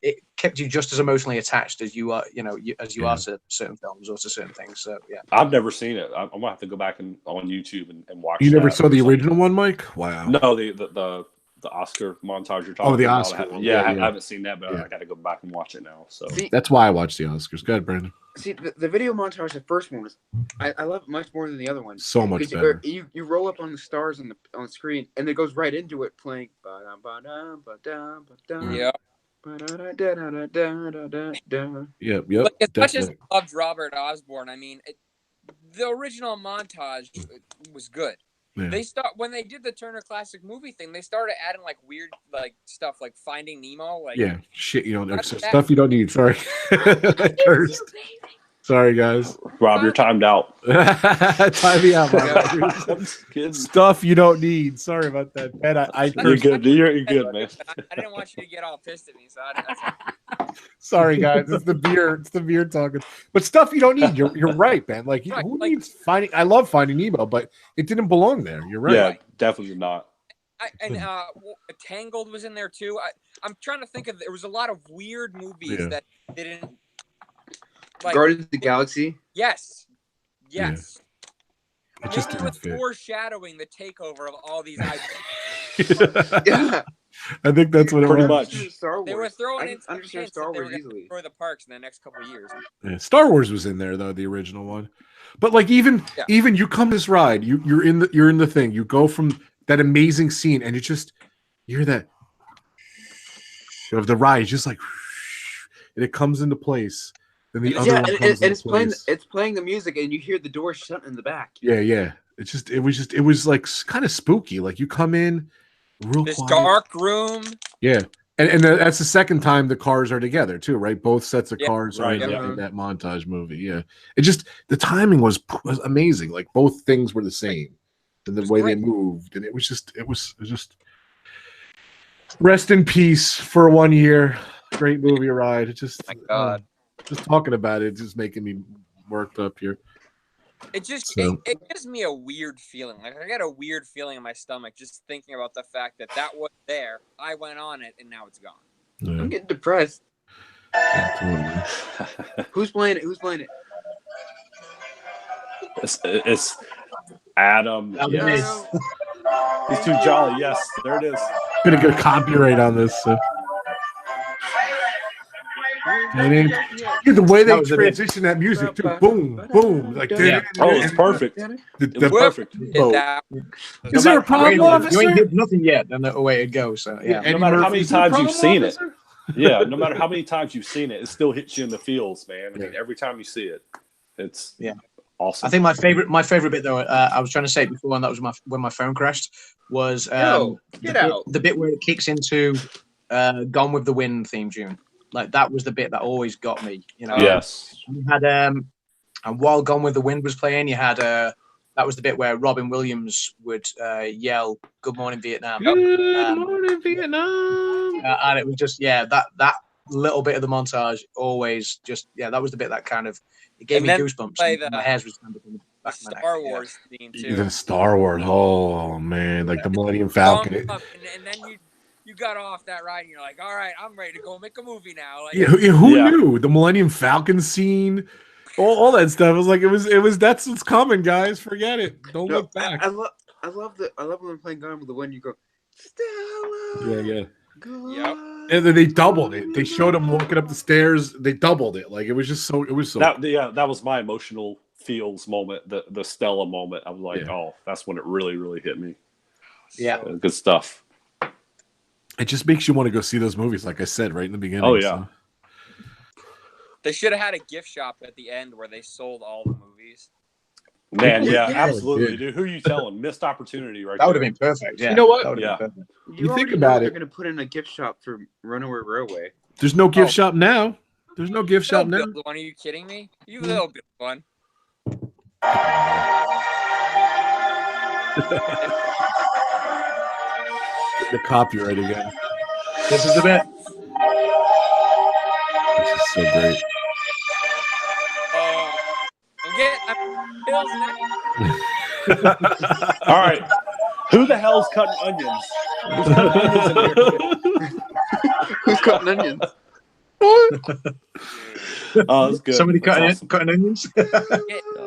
it kept you just as emotionally attached as you are, as you are to certain films or to certain things. So yeah, I've never seen it. I'm gonna have to go back on YouTube and watch. You never saw the original one, Mike? Wow. No, the Oscar montage you're talking about. Oh, the Oscar. I haven't seen that, but I got to go back and watch it now. So that's why I watched the Oscars. Go ahead, Brandon. See, the video montage, the first one was, I love it much more than the other one. So much better. You roll up on the stars on the screen, and it goes right into it playing. Yeah. Yep. Like, as much as I loved Robert Osborne, I mean, the original montage was good. Yeah. When they did the Turner Classic Movie thing, they started adding like weird stuff like Finding Nemo. Shit you don't stuff you don't need. Sorry. Sorry, guys. Rob, you're timed out. Time me out, stuff you don't need. Sorry about that, Ben. You're good. You're good, man. I didn't want you to get all pissed at me, so sorry, guys. It's the beer. It's the beer talking. But stuff you don't need. You're right, Ben. Like who needs Finding? I love Finding Nemo, but it didn't belong there. You're right. Yeah, definitely not. Tangled was in there too. I'm trying to think of. There was a lot of weird movies that didn't. Like, Guardians of the Galaxy. Yes. Yeah. It just didn't fit. Foreshadowing the takeover of all these IPs. Yeah. I think that's what it pretty was. Much. Star Wars. They were throwing in understand Star Wars easily. Destroy the parks in the next couple of years. Yeah. Star Wars was in there though, the original one. But like even you come this ride, you're in the thing. You go from that amazing scene, and you hear that of the ride. It's just like, and it comes into place. And the other one comes into place. It's playing the music, and you hear the door shut in the back. Yeah. It was like kind of spooky. Like you come in real this quiet. Dark room. Yeah. And that's the second time the cars are together too, right? Both sets of cars are in that montage movie. Yeah. The timing was amazing. Like both things were the same. And the way they moved. And it was just rest in peace for 1 year. Great movie ride. It just my God. Just talking about it, just making me worked up here. It gives me a weird feeling. Like I got a weird feeling in my stomach just thinking about the fact that was there. I went on it, and now it's gone. Yeah. I'm getting depressed. Who's playing it? It's Adam. Yes. He's too jolly. Yes, there it is. Gonna get copyright on this. So. The way they transition that music too, boom, boom, like it's perfect. The perfect. Is there a problem, officer? You ain't hit nothing yet. Then the way it goes. So yeah. No matter how many times you've seen it. Yeah, no matter how many times you've seen it, it still hits you in the feels, man. I mean, every time you see it, it's awesome. I think my favorite bit though, I was trying to say it before, and that was when my phone crashed. Was the bit where it kicks into "Gone with the Wind" theme tune. Like that was the bit that always got me, Yes. You had and while Gone with the Wind was playing, you had that was the bit where Robin Williams would yell "Good morning, Vietnam." Good morning, Vietnam. And it was just that little bit of the montage always that was the bit that kind of it gave me goosebumps. My hairs would stand up in the back of my neck. Star Wars theme too. Even Star Wars. Oh man, like the Millennium Falcon. And then you got off that ride and you're like, all right, I'm ready to go make a movie now. Like, who knew the Millennium Falcon scene, all that stuff? It was like it was that's what's coming, guys. Forget it. Don't look back. I love when they're playing Gone with the Wind. You go, Stella. Yeah. Yep. And then they doubled it. They showed him walking up the stairs. They doubled it. Like it was so. That was my emotional feels moment, the Stella moment. I was like, oh, that's when it really hit me. Yeah, good stuff. It just makes you want to go see those movies, like I said right in the beginning. Oh yeah. So. They should have had a gift shop at the end where they sold all the movies. Man, yeah, absolutely, dude. Who are you telling? Missed opportunity, right? That would have been perfect. Yeah. You know what? Yeah. You think already about know it. they're going to put in a gift shop for Runaway Railway. There's no gift shop now. There's no gift shop now. Build one. Are you kidding me? You will build one. The copyright again. This is the bit. This is so great. I'm bills now. All right. Who the hell's cutting onions? Who's cutting onions in here? Who's cutting onions? Oh, that's good. Somebody that's cutting onions. Get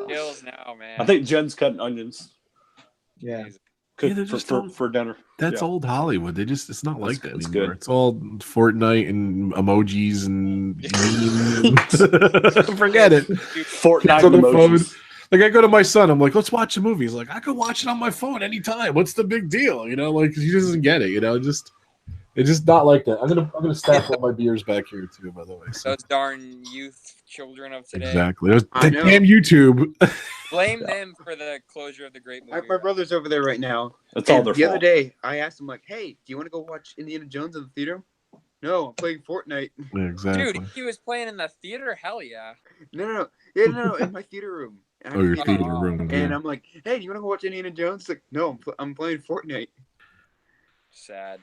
bills now, man. I think Jen's cutting onions. Yeah. For dinner. That's old Hollywood. It's not like that anymore. Good. It's all Fortnite and emojis and memes. Forget it. Fortnite on the emojis. phone. Like I go to my son, I'm like, let's watch a movie. He's like, I could watch it on my phone anytime. What's the big deal? You know, like he doesn't get it. You know, it's just not like that. I'm gonna stack all my beers back here too. By the way, those darn youth children of today. Exactly. Damn YouTube. Blame them for the closure of the great movie. My brother's over there right now. That's all their fault. The other day, I asked him like, "Hey, do you want to go watch Indiana Jones in the theater?" No, I'm playing Fortnite. Yeah, exactly. Dude, he was playing in the theater. Hell yeah. No, in my theater room. Oh, your theater room. And I'm like, "Hey, do you want to go watch Indiana Jones?" He's like, "No, I'm playing Fortnite." Sad.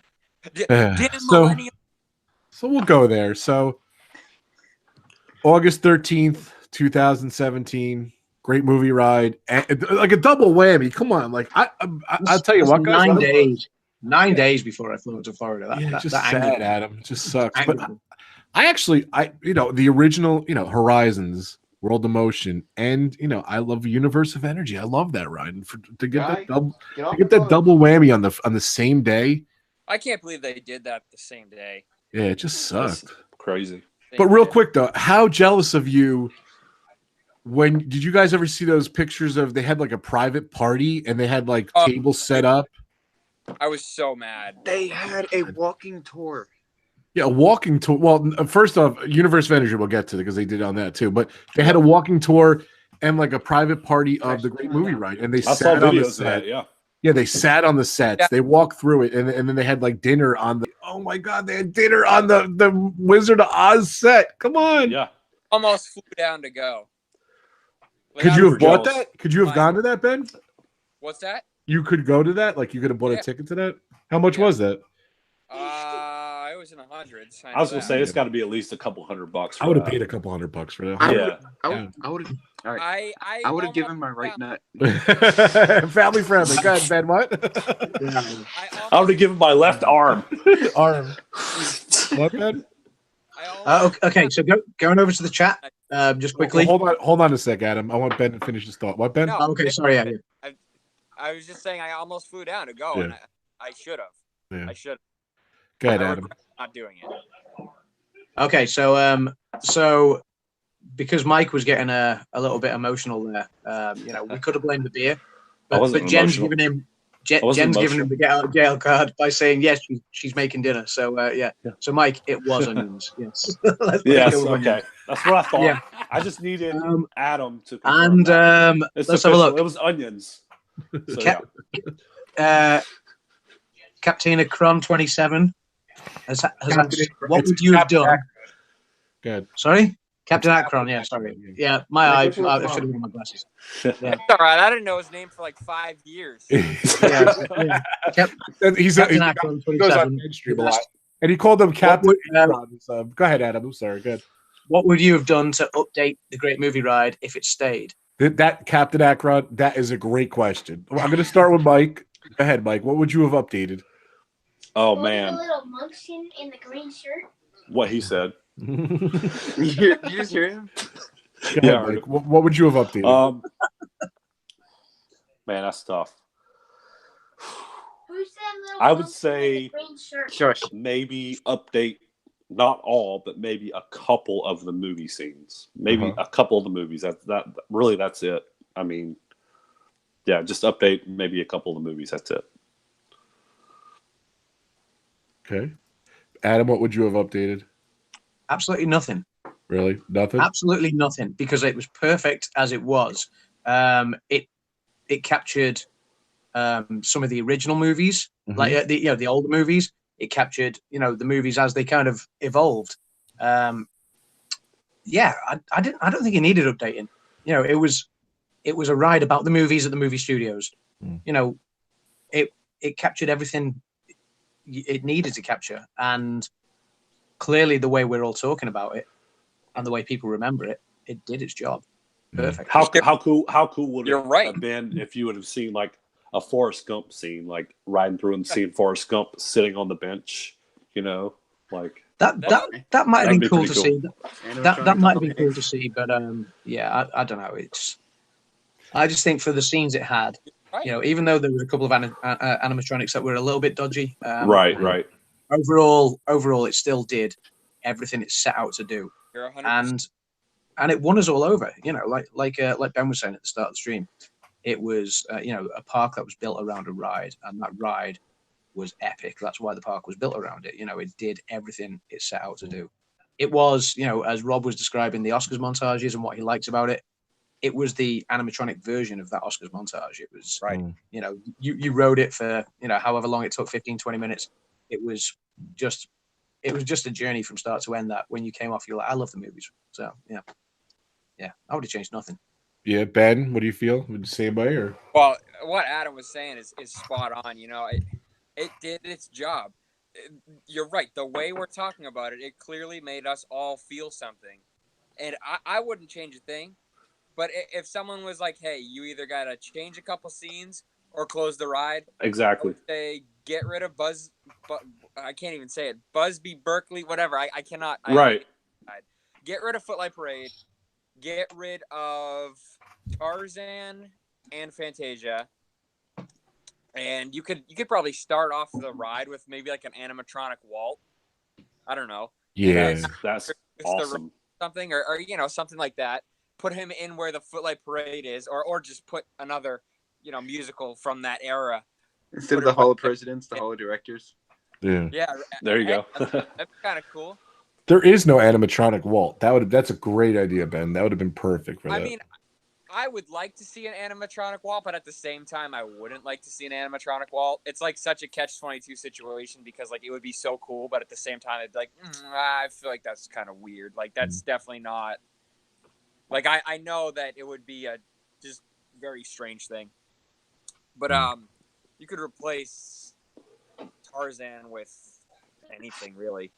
So we'll go there. So August 13th, 2017. Great movie ride. Like a double whammy. Come on. Like I'll tell you what, guys. 9 days. 9 days before I flew to Florida. Just sad, Adam. It just sucks. But I actually, the original, Horizons, World of Motion, and I love Universe of Energy. I love that ride. And to get that double whammy on the same day. I can't believe they did that the same day. Yeah, it just sucked. That's crazy. But real quick though, how jealous of you? Did you guys ever see those pictures of they had like a private party and they had like tables set up? I was so mad. They had a walking tour. Yeah, a walking tour. Well, first off, Universe of Energy we'll get to because they did on that too. But they had a walking tour and like a private party of the great movie ride, and they sat on the set. Yeah, they sat on the sets. Yeah. They walked through it, and then they had like dinner on the. Oh my God, they had dinner on the Wizard of Oz set. Come on. Yeah. Almost flew down to go. Could you have bought that? Could you have gone to that, Ben? What's that? You could go to that? Like you could have bought a ticket to that? How much was that? It was in the hundreds. I was gonna say it's got to be at least a couple $100. I would have paid a couple $100 for that. I would have given my right nut. Family friendly. Go ahead, Ben. What? I would have given my left arm. What, Ben? Okay, so going over to the chat, just quickly. Hold on a sec, Adam. I want Ben to finish his thought. What, Ben? No, okay, sorry, Adam. I was just saying I almost flew down to go, and I should have. Yeah. I should. Go ahead, Adam. Not doing it. Okay, so because Mike was getting a little bit emotional there, we could have blamed the beer, but Jen's giving him the get out of jail card by saying yes, she's making dinner. So So Mike, it was onions. Yes. Yes. Okay. That's what I thought. Yeah. I just needed Adam to confirm. And let's have a look. It was onions. So, Captain Cron 27 has what would you have done? Good. Sorry, Captain Akron. Yeah, sorry. Yeah, I should have worn my glasses. Yeah. It's all right. I didn't know his name for like 5 years. Yeah. He's Captain Akron 27. And he called them Captain. Go ahead, Adam. I'm sorry. Good. What would you have done to update the Great Movie Ride if it stayed? That Captain Akron, that is a great question. I'm going to start with Mike. Go ahead, Mike. What would you have updated? Oh, man. The little munchkin in the green shirt. What he said. You just hear him? Yeah. Mike, what would you have updated? Man, that's tough. Who said little I would say green shirt? Shush. maybe update not all, but maybe a couple of the movie scenes. Maybe a couple of the movies. That's it. I mean, yeah, just update maybe a couple of the movies. That's it. Okay. Adam, what would you have updated? Absolutely nothing. Really? Nothing? Absolutely nothing, because it was perfect as it was. It captured some of the original movies, like the older movies. It captured the movies as they kind of evolved. I don't think it needed updating. It was a ride about the movies at the movie studios. It captured everything it needed to capture, and clearly the way we're all talking about it and the way people remember it, it did its job. Perfect. How cool would You're it right. have been if you would have seen like a Forrest Gump scene, like riding through and seeing Forrest Gump sitting on the bench, like that might have been cool to see. That might have been cool to see. see, but I don't know. I just think for the scenes it had, even though there was a couple of animatronics that were a little bit dodgy, right. Overall, it still did everything it set out to do, and it won us all over. Like Ben was saying at the start of the stream, it was a park that was built around a ride, and that ride was epic. That's why the park was built around it. It did everything it set out to do. It was, as Rob was describing the Oscars montages and what he likes about it, it was the animatronic version of that Oscars montage. It was, you rode it for, however long it took, 15, 20 minutes. It was just a journey from start to end that when you came off, you're like, I love the movies. So, yeah, I would have changed nothing. Yeah, Ben, what do you feel? Would you say by or? Well, what Adam was saying is spot on. It did its job. You're right. The way we're talking about it, it clearly made us all feel something. And I wouldn't change a thing. But if someone was like, hey, you either got to change a couple scenes or close the ride. Exactly. I would say get rid of I can't even say it. Busby, Berkeley, whatever. I cannot. Right. Get rid of Footlight Parade. Get rid of Tarzan and Fantasia. And you could probably start off the ride with maybe like an animatronic Walt. I don't know. Yeah, that's awesome. Something or something like that. Put him in where the Footlight Parade is, or just put another musical from that era instead of the Hall of Presidents, the Hall of Directors. Yeah. There you go. That's kind of cool. There is no animatronic Walt. That's a great idea, Ben. That would have been perfect for that. I mean, I would like to see an animatronic Walt, but at the same time, I wouldn't like to see an animatronic Walt. It's like such a catch-22 situation because like it would be so cool, but at the same time, it'd be like, I feel like that's kind of weird. Like that's definitely not. Like I know that it would be a just very strange thing, but you could replace Tarzan with anything really.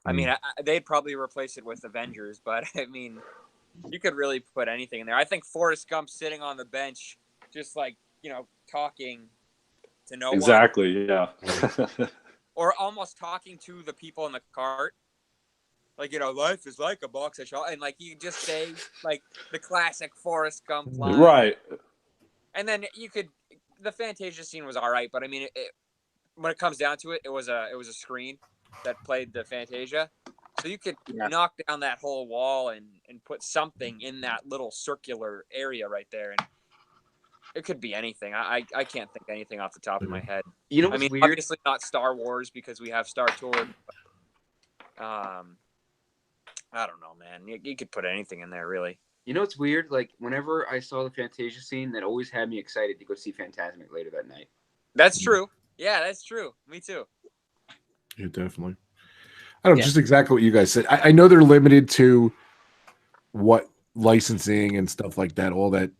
I mean, they'd probably replace it with Avengers, but I mean, you could really put anything in there. I think Forrest Gump sitting on the bench, just like, talking to no one. Exactly, yeah. Or almost talking to the people in the cart. Like, life is like a box of chocolate. And, like, you just say, like, the classic Forrest Gump line. Right. And then the Fantasia scene was all right, but, I mean, when it comes down to it, it was a screen that played the Fantasia. So you could knock down that whole wall and put something in that little circular area right there. And it could be anything. I can't think of anything off the top of my head. What's weird? Obviously not Star Wars because we have Star Tour. But, I don't know, man. You could put anything in there, really. What's weird? Like, whenever I saw the Fantasia scene, that always had me excited to go see Fantasmic later that night. That's true. Yeah, that's true. Me too. Yeah, definitely. I don't know, just exactly what you guys said. I know they're limited to what licensing and stuff like that, all that,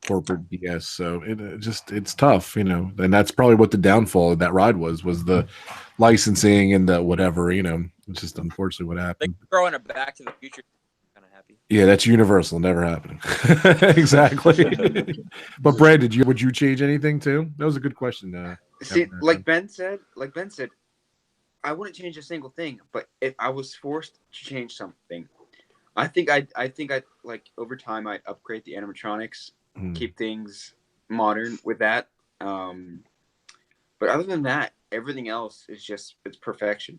corporate BS. So it's tough, and that's probably what the downfall of that ride was the licensing and the whatever, it's just unfortunately what happened. Like throwing it Back to the Future, kind of happy. Yeah, that's Universal, never happening. Exactly. But Brad, would you change anything too? That was a good question. See, like Ben said, I wouldn't change a single thing, but if I was forced to change something, I think I'd like over time I'd upgrade the animatronics, keep things modern with that. But other than that, everything else is it's perfection.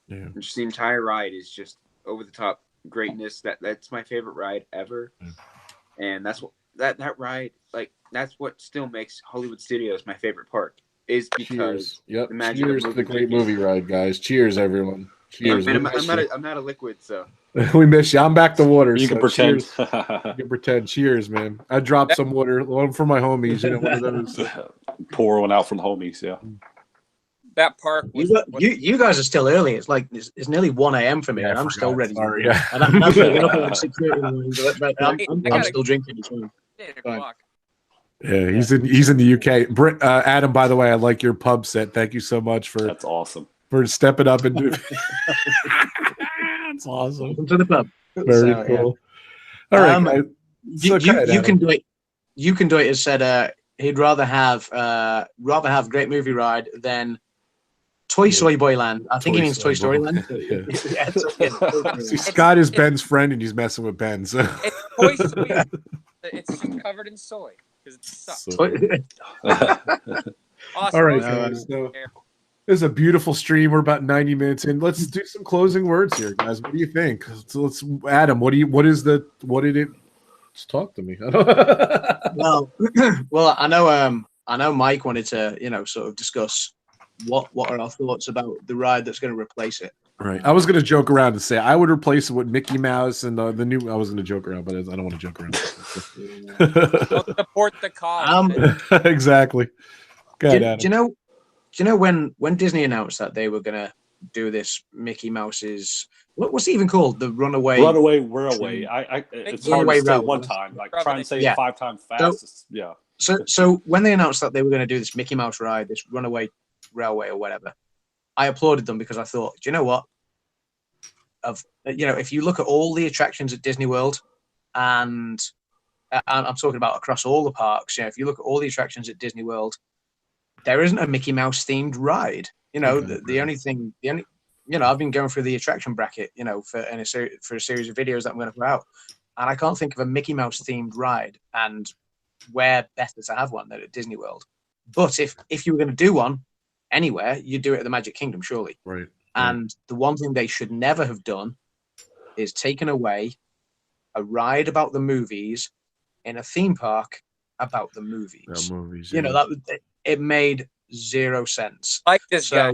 Yeah. Just the entire ride is just over the top greatness. That's my favorite ride ever, and that's what that ride, like, that's what still makes Hollywood Studios my favorite park, is because Yep. the magic Cheers of to the great making. movie ride, guys. Cheers, everyone. Cheers. And I'm not a liquid, so We miss you. I'm back to water. You so can pretend. Cheers. You can pretend. Cheers, man. I dropped some water, one for my homies. You know, one of those. Pour one out for the homies. Yeah. That park was You guys are still early. It's like it's nearly 1 a.m. for me, and I'm still ready. Sorry, yeah. And I'm not getting up at 6:30, but I'm still drinking. It's fine. 8 o'clock. Yeah, he's in the UK. Adam, by the way, I like your pub set. Thank you so much for That's awesome. for stepping up and doing. That's awesome. Welcome to the pub. Very cool. All right, you can do it. You can do it. As said, he'd rather have Great Movie Ride than Toy Story Boy Land. I think he means Toy Story Land. See, Scott is Ben's friend, and he's messing with Ben. So. It's Toy Story. It's just covered in soy because it sucks. Awesome. All right, guys. So, this is a beautiful stream. We're about 90 minutes in. Let's do some closing words here, guys. What do you think? So let's, Adam. What did it? Just talk to me. well, I know Mike wanted to, sort of discuss what are our thoughts about the ride that's going to replace it. Right. I was going to joke around and say I would replace it with Mickey Mouse and the new. I was going to joke around, but I don't want to joke around. Don't support the cause. Exactly. Go ahead, Adam. Do you know when Disney announced that they were going to do this Mickey Mouse's what's it even called? The Runaway Railway. It's hard to say one time. Like try and say it 5 times fast. So when they announced that they were going to do this Mickey Mouse ride, this Runaway Railway or whatever, I applauded them because I thought, do you know what? If you look at all the attractions at Disney World, and I'm talking about across all the parks, if you look at all the attractions at Disney World, there isn't a Mickey Mouse themed ride. The only thing, I've been going through the attraction bracket, for a series of videos that I'm going to put out, and I can't think of a Mickey Mouse themed ride, and where better to have one than at Disney World. But if you were going to do one anywhere, you'd do it at the Magic Kingdom, surely. Right. And the one thing they should never have done is taken away a ride about the movies in a theme park about the movies. That it made zero sense. Like this guy.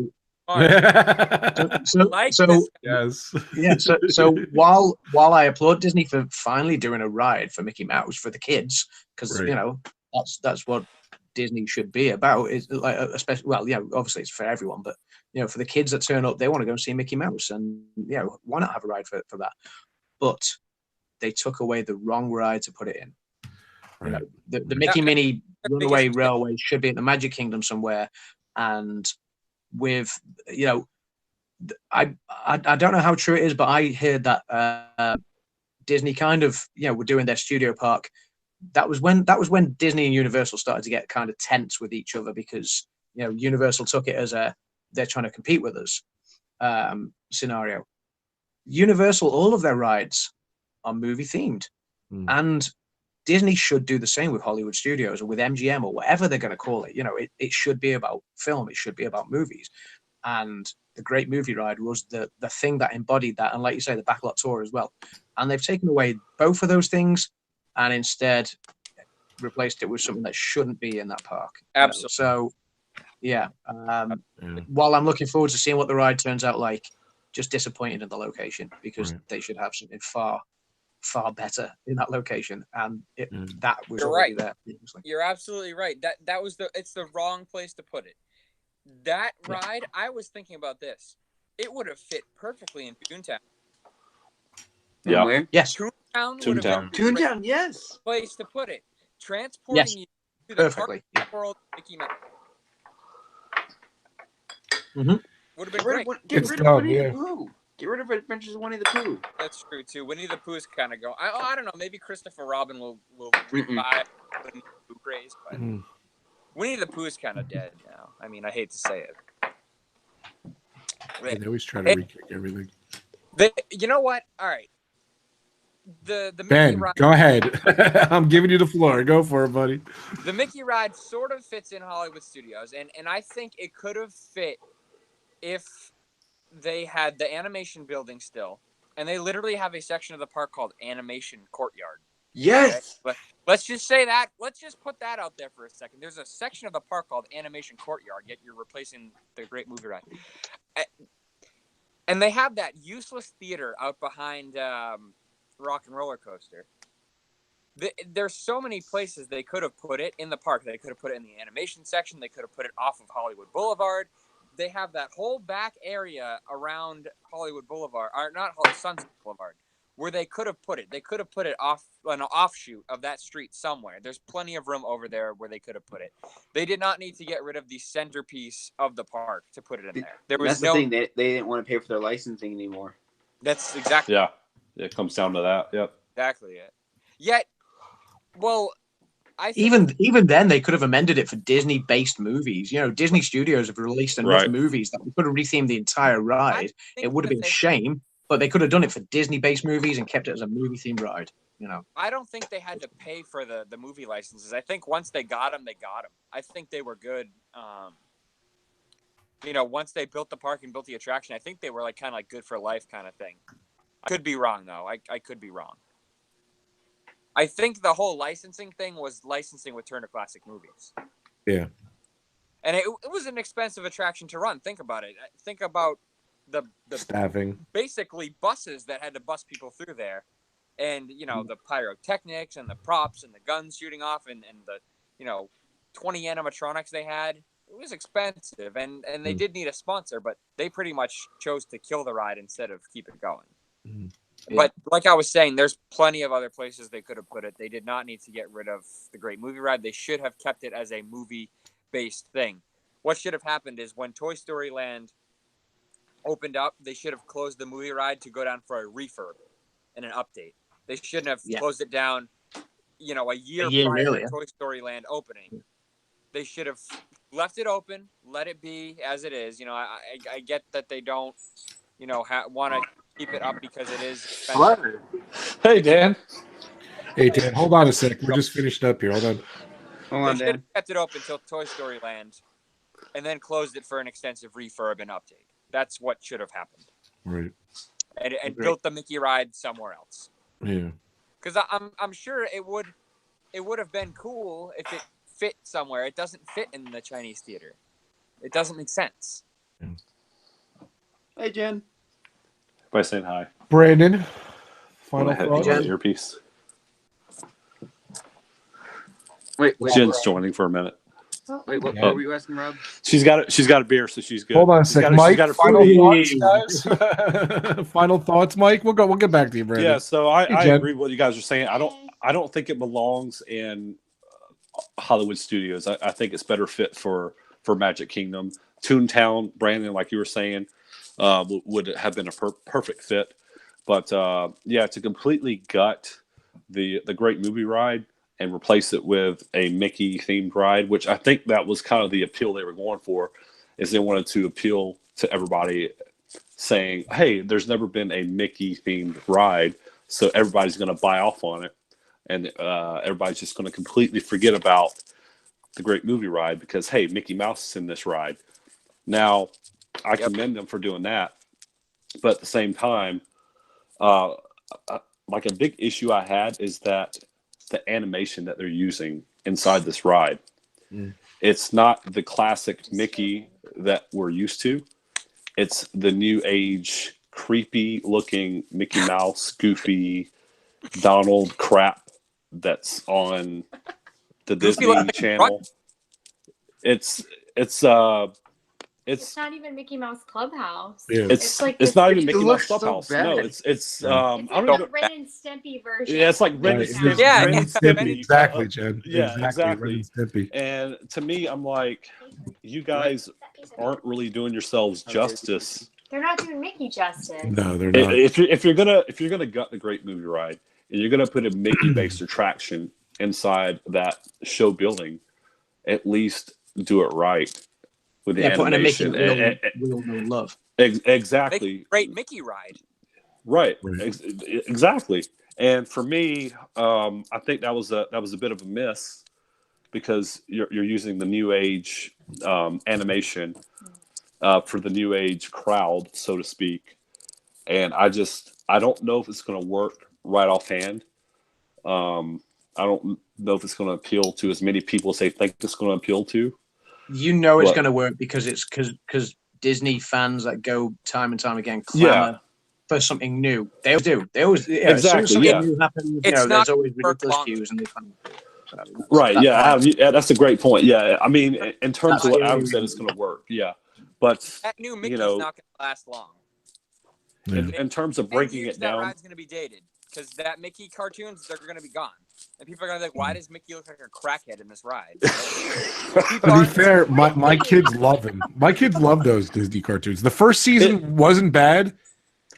So while I applaud Disney for finally doing a ride for Mickey Mouse for the kids, because that's what Disney should be about, is like, especially, obviously it's for everyone, but for the kids that turn up, they want to go and see Mickey Mouse, and why not have a ride for that? But they took away the wrong ride to put it in. Right. The Mickey Mini Runaway Railway should be at the Magic Kingdom somewhere, and with I don't know how true it is, but I heard that Disney kind of were doing their studio park. That was when Disney and Universal started to get kind of tense with each other, because Universal took it as they're trying to compete with us scenario. Universal, all of their rides are movie themed, and Disney should do the same with Hollywood Studios or with MGM or whatever they're going to call it. It should be about film. It should be about movies. And the Great Movie Ride was the thing that embodied that. And like you say, the backlot tour as well. And they've taken away both of those things and instead replaced it with something that shouldn't be in that park. Absolutely. So, while I'm looking forward to seeing what the ride turns out like, just disappointed in the location, because they should have something far better in that location, and that was already there. You're absolutely right. That was it's the wrong place to put it. That ride, I was thinking about this. It would have fit perfectly in Toontown. Yeah. Where? Yes. Toontown, yes. Place to put it. Transporting you to the perfectly park world Mickey Mouse. Would have been great. Get rid of Winnie the Pooh. Get rid of Adventures of Winnie the Pooh. That's true too. Winnie the Pooh's kind of go. I don't know. Maybe Christopher Robin will revive Winnie the Pooh craze, but Winnie the Pooh's kind of dead now. I mean, I hate to say it. They always try to re-kick everything. You know what? All right. The Ben, Mickey ride, go ahead. I'm giving you the floor. Go for it, buddy. The Mickey ride sort of fits in Hollywood Studios, and I think it could have fit if they had the animation building still, and they literally have a section of the park called Animation Courtyard. Yes. Okay? But let's just say that. Let's just put that out there for a second. There's a section of the park called Animation Courtyard, yet you're replacing the Great Movie Ride. And they have that useless theater out behind Rock and Roller Coaster. There's so many places they could have put it in the park. They could have put it in the animation section. They could have put it off of Hollywood Boulevard. They have that whole back area around Hollywood Boulevard, or not Sunset Boulevard, where they could have put it. They could have put it off an offshoot of that street somewhere. There's plenty of room over there where they could have put it. They did not need to get rid of the centerpiece of the park to put it in there. There was That's the thing. They didn't want to pay for their licensing anymore. That's exactly. Yeah, it comes down to that. Yep. Exactly it. Yet, well, I think even then they could have amended it for Disney-based movies. You know, Disney Studios have released enough movies that we could have rethemed the entire ride. It would have been a shame, but they could have done it for Disney-based movies and kept it as a movie-themed ride. You know, I don't think they had to pay for the movie licenses. I think once they got them, they got them. I think they were good. You know, once they built the park and built the attraction, I think they were like kind of like good for life kind of thing. I could be wrong though. I could be wrong. I think the whole licensing thing was licensing with Turner Classic Movies. Yeah. And it was an expensive attraction to run. Think about it. Think about the staffing. Basically buses that had to bus people through there. And, you know, the pyrotechnics and the props and the guns shooting off and the, you know, 20 animatronics they had. It was expensive. And they did need a sponsor, but they pretty much chose to kill the ride instead of keep it going. Mm-hmm. Yeah. But like I was saying, there's plenty of other places they could have put it. They did not need to get rid of the Great Movie Ride. They should have kept it as a movie-based thing. What should have happened is when Toy Story Land opened up, they should have closed the movie ride to go down for a refurb and an update. They shouldn't have closed it down, you know, a year prior to Toy Story Land opening. They should have left it open, let it be as it is. You know, I get that they don't, you know, want to keep it up because it is expensive. Hey, Dan. Hey, Dan. Hold on a sec. We're just finished up here. Hold on. Hold on, Dan. They should have kept it open until Toy Story Land and then closed it for an extensive refurb and update. That's what should have happened. Right. And built the Mickey ride somewhere else. Yeah. Because I'm sure it would have been cool if it fit somewhere. It doesn't fit in the Chinese theater. It doesn't make sense. Yeah. Hey, Jen. By saying hi. Brandon, final thoughts? Earpiece. Wait, Jen's joining for a minute. Wait, what were you asking, Rob? She's got a beer, so she's good. Hold on a second, Mike. Final thoughts, guys. Final thoughts, Mike. We'll get back to you, Brandon. Yeah, so I agree with what you guys are saying. I don't think it belongs in Hollywood Studios. I think it's better fit for Magic Kingdom. Toontown, Brandon, like you were saying, would have been a perfect fit. But to completely gut the Great Movie Ride and replace it with a Mickey themed ride, which I think that was kind of the appeal they were going for, is they wanted to appeal to everybody saying, hey, there's never been a Mickey themed ride, so everybody's going to buy off on it. And everybody's just going to completely forget about the Great Movie Ride because, hey, Mickey Mouse is in this ride. Now, I commend them for doing that. But at the same time, like a big issue I had is that the animation that they're using inside this ride. It's not the classic Mickey that we're used to. It's the new age, creepy looking Mickey Mouse, Goofy, Donald crap that's on the Disney Channel. It's not even Mickey Mouse Clubhouse. Yeah. It's like not even Mickey Mouse so Clubhouse. bad. No, it's It's I like don't the know. Ren and Stimpy version. Yeah, it's like Ren and Right. Stimpy. Yeah, Ren and it's Stimpy. Ren- Exactly, Jen. Yeah, exactly. Ren and Stimpy. And to me, I'm like, you guys aren't really doing yourselves justice. They're not doing Mickey justice. No, they're not. If you're gonna gut the Great Movie Ride and you're gonna put a Mickey based attraction inside that show building, at least do it right with the animation. Putting a Mickey we'll love. Exactly. Great Mickey ride. Right. Exactly. And for me, I think that was a bit of a miss because you're using the new age animation for the new age crowd, so to speak. And I don't know if it's going to work right offhand. I don't know if it's going to appeal to as many people as they think it's going to appeal to. You know it's going to work because it's because Disney fans that go time and time again clamor for something new. They always do. They always as soon as something new happens, there's always ridiculous views and they kind of, right. That's a great point. Yeah, I mean, in terms of what Adam said, it's going to work. Yeah, but that new Mickey's not going to last long. In terms of breaking it down, that ride's going to be dated because that Mickey cartoons, they're going to be gone. And people are going to be like, why does Mickey look like a crackhead in this ride? To be fair, my kids love him. My kids love those Disney cartoons. The first season wasn't bad.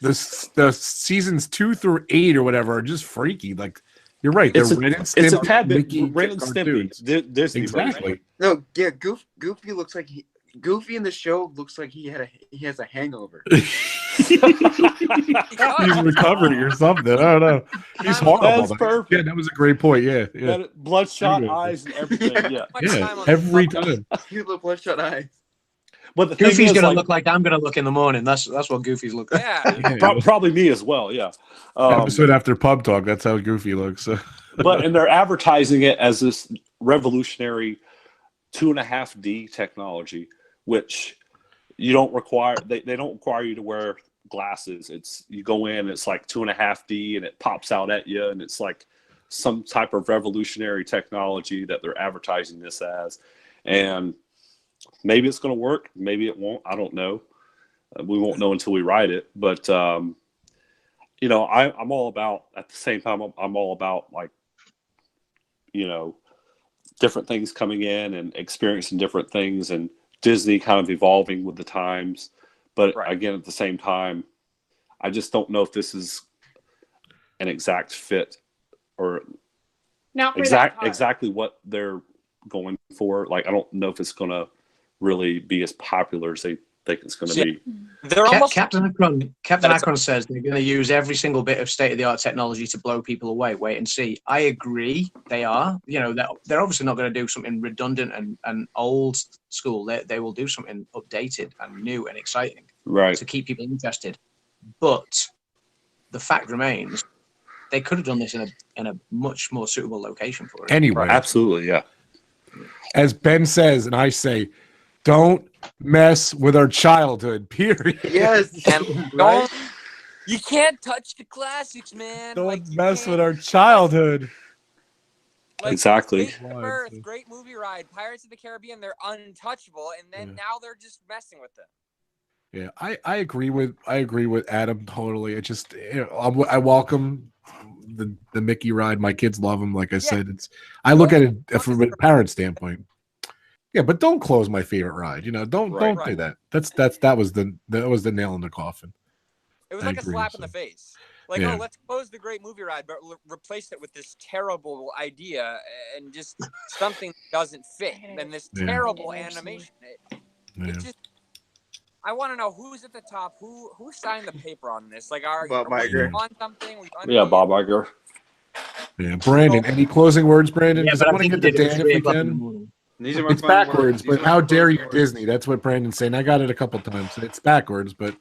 The seasons 2 through 8 or whatever are just freaky. Like, you're right. They're Ren and Stimpy, it's a tad bit Mickey Ren and Stimpy. Disney exactly. No, yeah, Goofy looks like Goofy in the show looks like he has a hangover. He's recovering or something. I don't know. He's horrible. That's perfect. Yeah, that was a great point. Yeah. Bloodshot eyes and everything. Yeah, every time. You look bloodshot eyes. But Goofy's going to look like I'm going to look in the morning. That's what Goofy's look like. Yeah. Probably me as well. Yeah. Episode after Pub Talk. That's how Goofy looks. And they're advertising it as this revolutionary 2.5D technology, which you don't require. They don't require you to wear glasses. It's you go in, it's like 2.5D, and it pops out at you, and it's like some type of revolutionary technology that they're advertising this as. And maybe it's going to work. Maybe it won't. I don't know. We won't know until we ride it. But I'm all about. At the same time, I'm all about like, different things coming in and experiencing different things, and Disney kind of evolving with the times. But again, at the same time, I just don't know if this is an exact fit or exactly what they're going for. Like, I don't know if it's going to really be as popular as they think it's going to be. They're almost Captain Akron says they're going to use every single bit of state-of-the-art technology to blow people away. Wait and see. I agree. They are. They're obviously not going to do something redundant and old school. They will do something updated and new and exciting, to keep people interested. But the fact remains, they could have done this in a much more suitable location for it. Anyway, absolutely, yeah. As Ben says, and I say, don't mess with our childhood, period. Yes. You can't touch the classics, man. Don't mess with our childhood. Like, exactly. Great movie ride. Pirates of the Caribbean, they're untouchable, and then now they're just messing with them. Yeah, I agree with Adam totally. It just I welcome the Mickey ride. My kids love them. Like I said, I look at it from a parent standpoint. Yeah, but don't close my favorite ride. Don't do that. That was the nail in the coffin. It was like a slap in the face. Like, let's close the great movie ride, but replace it with this terrible idea and just something that doesn't fit. And this terrible animation. It just. I want to know who's at the top. Who signed the paper on this? Like, are we on something? Bob Iger. Yeah, Brandon. Any closing words, Brandon? Yeah, I want to get to Dan if we can. It's backwards, but how dare you, Disney? That's what Brandon's saying. I got it a couple times. It's backwards, but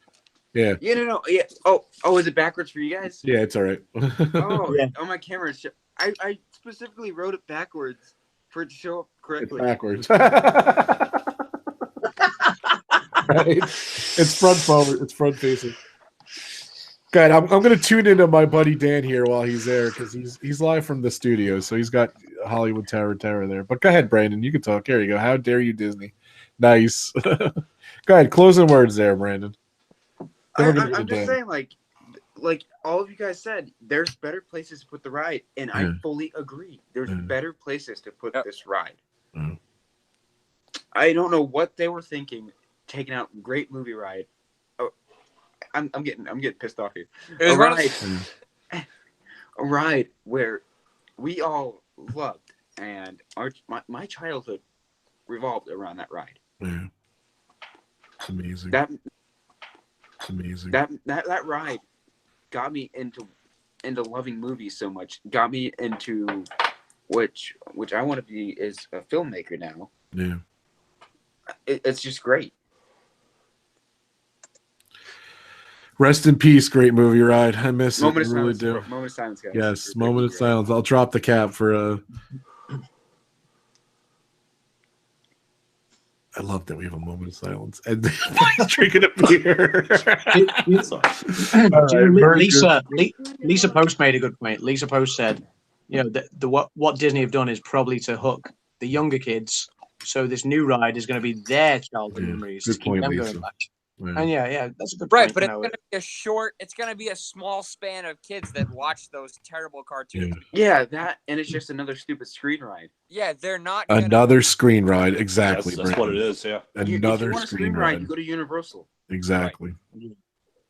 yeah. Yeah, no. Yeah. Oh, is it backwards for you guys? Yeah, it's all right. On my camera, I specifically wrote it backwards for it to show up correctly. It's backwards. Right? It's front forward. It's front facing. Good. I'm going to tune into my buddy Dan here while he's there because he's live from the studio, so he's got Hollywood Terror there. But go ahead, Brandon. You can talk. Here you go. How dare you, Disney? Nice. Go ahead. Closing words there, Brandon. I'm just saying, like all of you guys said, there's better places to put the ride, and I fully agree. There's better places to put this ride. I don't know what they were thinking, taking out great movie ride. I'm getting pissed off here. A ride where we all loved, and my childhood revolved around that ride. Yeah, it's amazing. It's amazing. That ride got me into loving movies so much. Got me into which I want to be is a filmmaker now. Yeah, it's just great. Rest in peace, great movie ride. I miss Moment it. of I really silence. do. Moment of silence, guys. Yes, For moment of Great silence. I'll drop the cap for I love that we have a moment of silence and drinking a beer. Lisa Post made a good point. Lisa Post said, you know, what Disney have done is probably to hook the younger kids. So this new ride is going to be their childhood memories. Good to keep point, them Lisa. going back. Yeah. And yeah, that's a good Right, point. but you it's know. going to be a short. It's going to be a small span of kids that watch those terrible cartoons. Yeah, that, and it's just another stupid screen ride. Yeah, they're not another screen ride. Exactly. That's what it is. Yeah. Another if you want a screen ride. You go to Universal. Exactly. Right.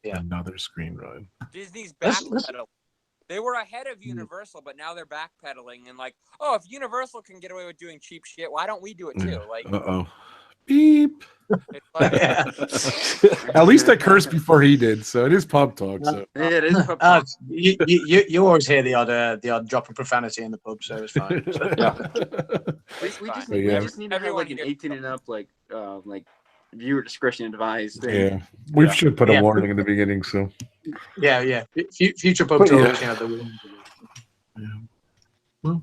Yeah. Another screen ride. Disney's backpedaling. They were ahead of Universal, but now they're backpedaling and like, oh, if Universal can get away with doing cheap shit, why don't we do it too? Like, beep. Like, At least I cursed before he did, so it is pub talk. So Yeah, it is pub talk. You always hear the odd drop of profanity in the pub, so it's fine. We fine. just need to have like an 18 and up like viewer discretion advised. Yeah, we should put a warning in the beginning. So yeah. Future pub talks, you know,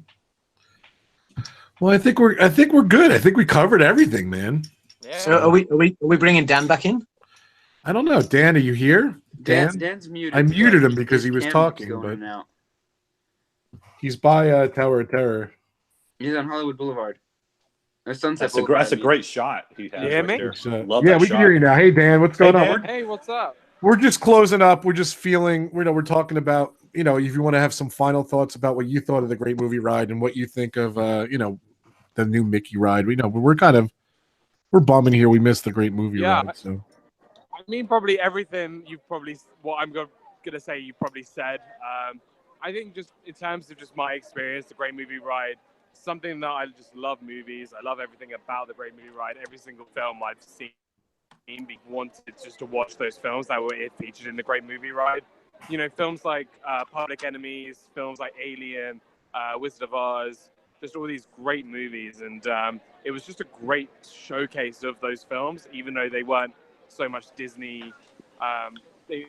well, I think we're good. I think we covered everything, man. yeah. So are we bringing Dan back in? I don't know. Dan, are you here? Dan's muted. I muted him because His he was camera's talking, going but in and out. he's by Tower of Terror. He's on Hollywood Boulevard. Sunset That's Boulevard, a great shot he has. You hear right me? there. Love Yeah, that we shot. can hear you now. Hey, Dan, what's going on? Hey, what's up? We're just closing up. We're just feeling, we're talking about, if you want to have some final thoughts about what you thought of the Great Movie Ride and what you think of, the new Mickey ride. We're bumming here. We missed the Great Movie Ride. So I mean, probably everything what I'm going to say you probably said. I think just in terms of just my experience, the Great Movie Ride, something that I just love movies. I love everything about the Great Movie Ride. Every single film I've seen, wanted just to watch those films that were featured in the Great Movie Ride. Films like Public Enemies, films like Alien, Wizard of Oz, just all these great movies. And it was just a great showcase of those films, even though they weren't so much Disney. They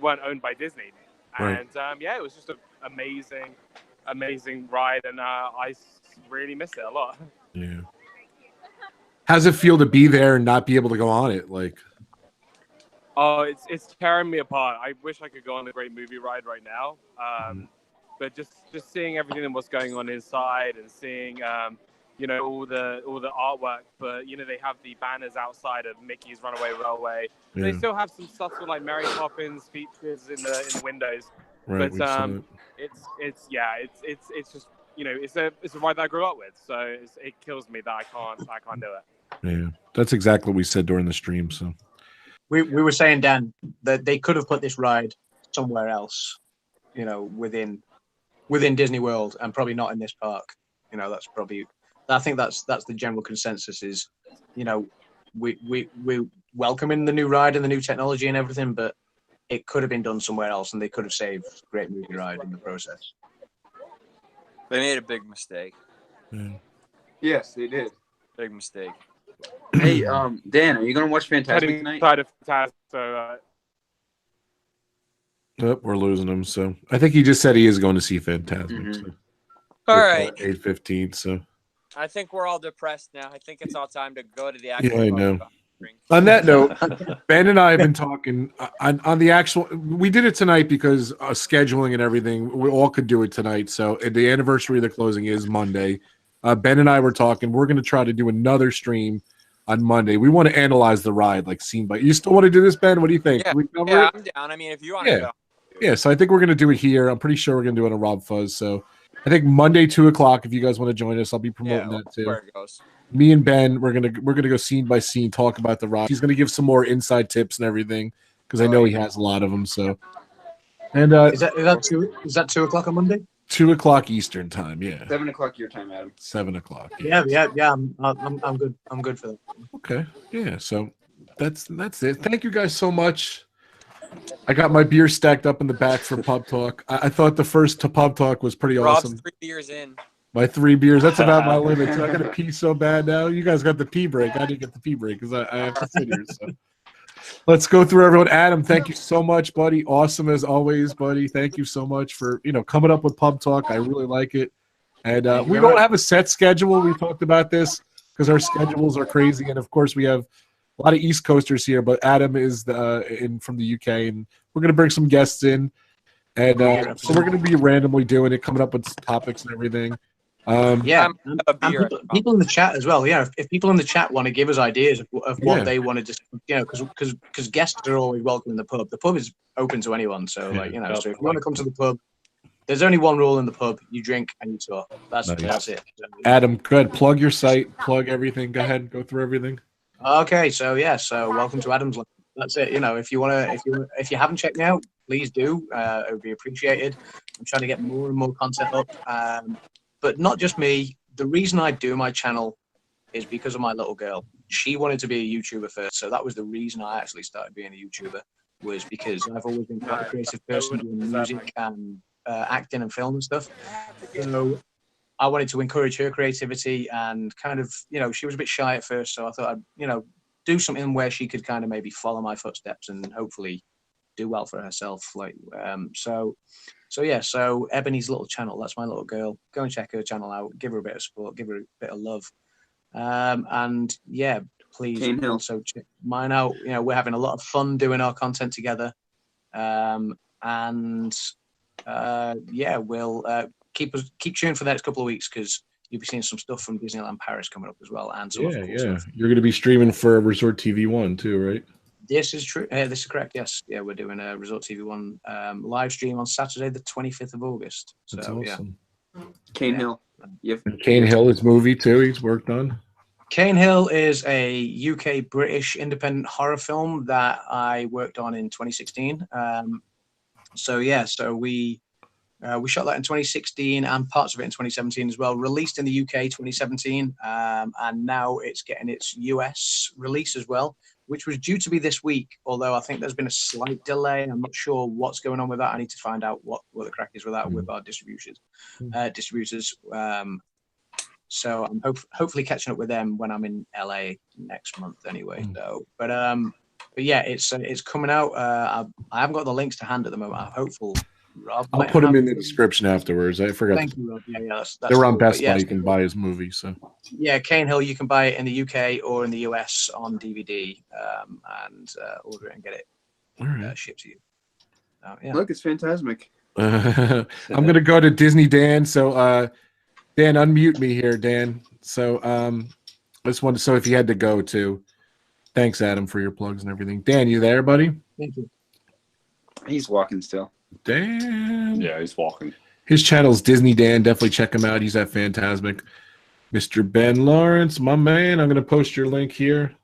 weren't owned by Disney. Right. And it was just an amazing ride, and I really miss it a lot. yeah. How's it feel to be there and not be able to go on it? Like, Oh, it's tearing me apart. I wish I could go on the Great Movie Ride right now. But just seeing everything and what's going on inside, and seeing all the artwork. But they have the banners outside of Mickey's Runaway Railway. Yeah. They still have some stuff for like Mary Poppins features in the windows. right, But it's just it's a ride that I grew up with. So it kills me that I can't do it. yeah, that's exactly what we said during the stream. So We were saying, Dan, that they could have put this ride somewhere else, within Disney World, and probably not in this park. That's probably. I think that's the general consensus is, we welcoming the new ride and the new technology and everything, but it could have been done somewhere else, and they could have saved Great Movie Ride in the process. They made a big mistake. yeah. Yes, they did. Big mistake. Hey, Dan, are you gonna watch Fantastic Heading tonight? side of Fantastic, so We're losing him. So I think he just said he is going to see Phantasmic. Mhm. So. All right. 8:15. So I think we're all depressed now. I think it's all time to go to the actual. I know. drink. On that note, Ben and I have been talking on the actual. We did it tonight because scheduling and everything. We all could do it tonight. So the anniversary of the closing is Monday. Ben and I were talking. We're going to try to do another stream on Monday. We want to analyze the ride, like scene by. You still want to do this, Ben? What do you think? Yeah, Can we cover yeah, it? I'm down. I mean, if you want to go. Yeah, so I think we're going to do it here. I'm pretty sure we're going to do it on RobFuz. So I think Monday 2:00. If you guys want to join us, I'll be promoting that too. Where it goes. Me and Ben, we're gonna go scene by scene, talk about the ride. He's gonna give some more inside tips and everything because I know he has a lot of them. So, and Is that 2:00 on Monday? 2:00 Eastern time. Yeah, 7:00 your time, Adam. 7:00. Yeah. I'm good. I'm good for that. Okay. Yeah. So that's it. Thank you guys so much. I got my beer stacked up in the back for pub talk. I thought the first pub talk was pretty Rob's awesome. 3 beers in. My 3 beers. That's about my limit. So I got to pee so bad now. You guys got the pee break. I didn't get the pee break because I have to sit here. So. Let's go through everyone. Adam, thank you so much, buddy. Awesome as always, buddy. Thank you so much for coming up with Pub Talk. I really like it. And we don't have a set schedule. We talked about this because our schedules are crazy, and of course we have a lot of East Coasters here. But Adam is from the UK, and we're gonna bring some guests in, and so we're gonna be randomly doing it, coming up with topics and everything. Yeah, and people in the chat as well. Yeah, if people in the chat want to give us ideas of what they want to just, because guests are always welcome in the pub. The pub is open to anyone, so so if you want to come to the pub, there's only one rule in the pub: you drink and you talk. That's it. Adam, go ahead, plug your site, plug everything. Go ahead, go through everything. Okay, so welcome to Adam's. That's it. If you haven't checked me out, please do. It would be appreciated. I'm trying to get more and more content up. But not just me. The reason I do my channel is because of my little girl. She wanted to be a YouTuber first, so that was the reason I actually started being a YouTuber, was because I've always been quite a creative person doing music and acting and film and stuff. So I wanted to encourage her creativity and kind of, she was a bit shy at first, so I thought I'd, do something where she could kind of maybe follow my footsteps and hopefully do well for herself. So Ebony's little channel, that's my little girl. Go and check her channel out. Give her a bit of support. Give her a bit of love. And yeah, please also check mine out. We're having a lot of fun doing our content together. We'll keep tuned for the next couple of weeks, because you'll be seeing some stuff from Disneyland Paris coming up as well. And some stuff. You're going to be streaming for Resort TV 1 too, right? This is true. This is correct. Yes. Yeah, we're doing a Resort TV 1 live stream on Saturday, the 25th of August. So, that's awesome. Cane Hill. And Cane Hill is movie too. He's worked on. Cane Hill is a UK British independent horror film that I worked on in 2016. So we shot that in 2016 and parts of it in 2017 as well. Released in the UK 2017, and now it's getting its US release as well, which was due to be this week, although I think there's been a slight delay. I'm not sure what's going on with that. I need to find out what the crack is with that with our distributors. So I'm hopefully catching up with them when I'm in LA next month anyway. So, but yeah, it's coming out. I haven't got the links to hand at the moment. I'm hopeful. Rob, I'll put them in the description afterwards. I forgot. Thank you, Rob. Yeah, that's they're on Best Buy. You can buy his movie. So yeah, Cane Hill, you can buy it in the UK or in the US on DVD, and order it and get it shipped to you. Look, it's fantastic. I'm gonna go to Disney Dan. So Dan, unmute me here, Dan. So so if you had to go too. Thanks, Adam, for your plugs and everything. Dan, you there, buddy? Thank you. He's walking still. Dan. Yeah, he's walking. His channel's Disney Dan. Definitely check him out. He's at Fantasmic. Mr. Ben Lawrence, my man. I'm going to post your link here.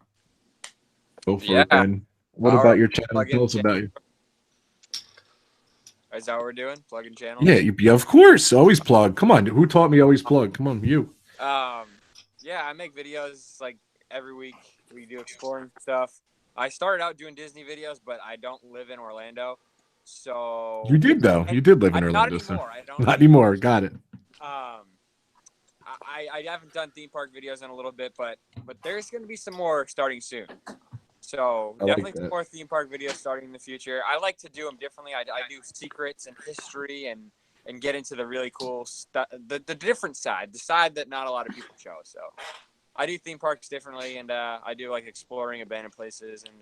Go for it, Ben. What about your channel? Tell us about you. Is that what we're doing? Plugging channels? Yeah, of course. Always plug. Come on. Who taught me always plug? Come on, you. Yeah, I make videos like every week. We do exploring stuff. I started out doing Disney videos, but I don't live in Orlando. So you did though. You did live in Orlando. Not anymore. So. Not anymore. Got it. I haven't done theme park videos in a little bit, but there's going to be some more starting soon. So definitely some more theme park videos starting in the future. I like to do them differently. I do secrets and history and get into the really cool stuff, the different side, the side that not a lot of people show. So I do theme parks differently, and I do like exploring abandoned places and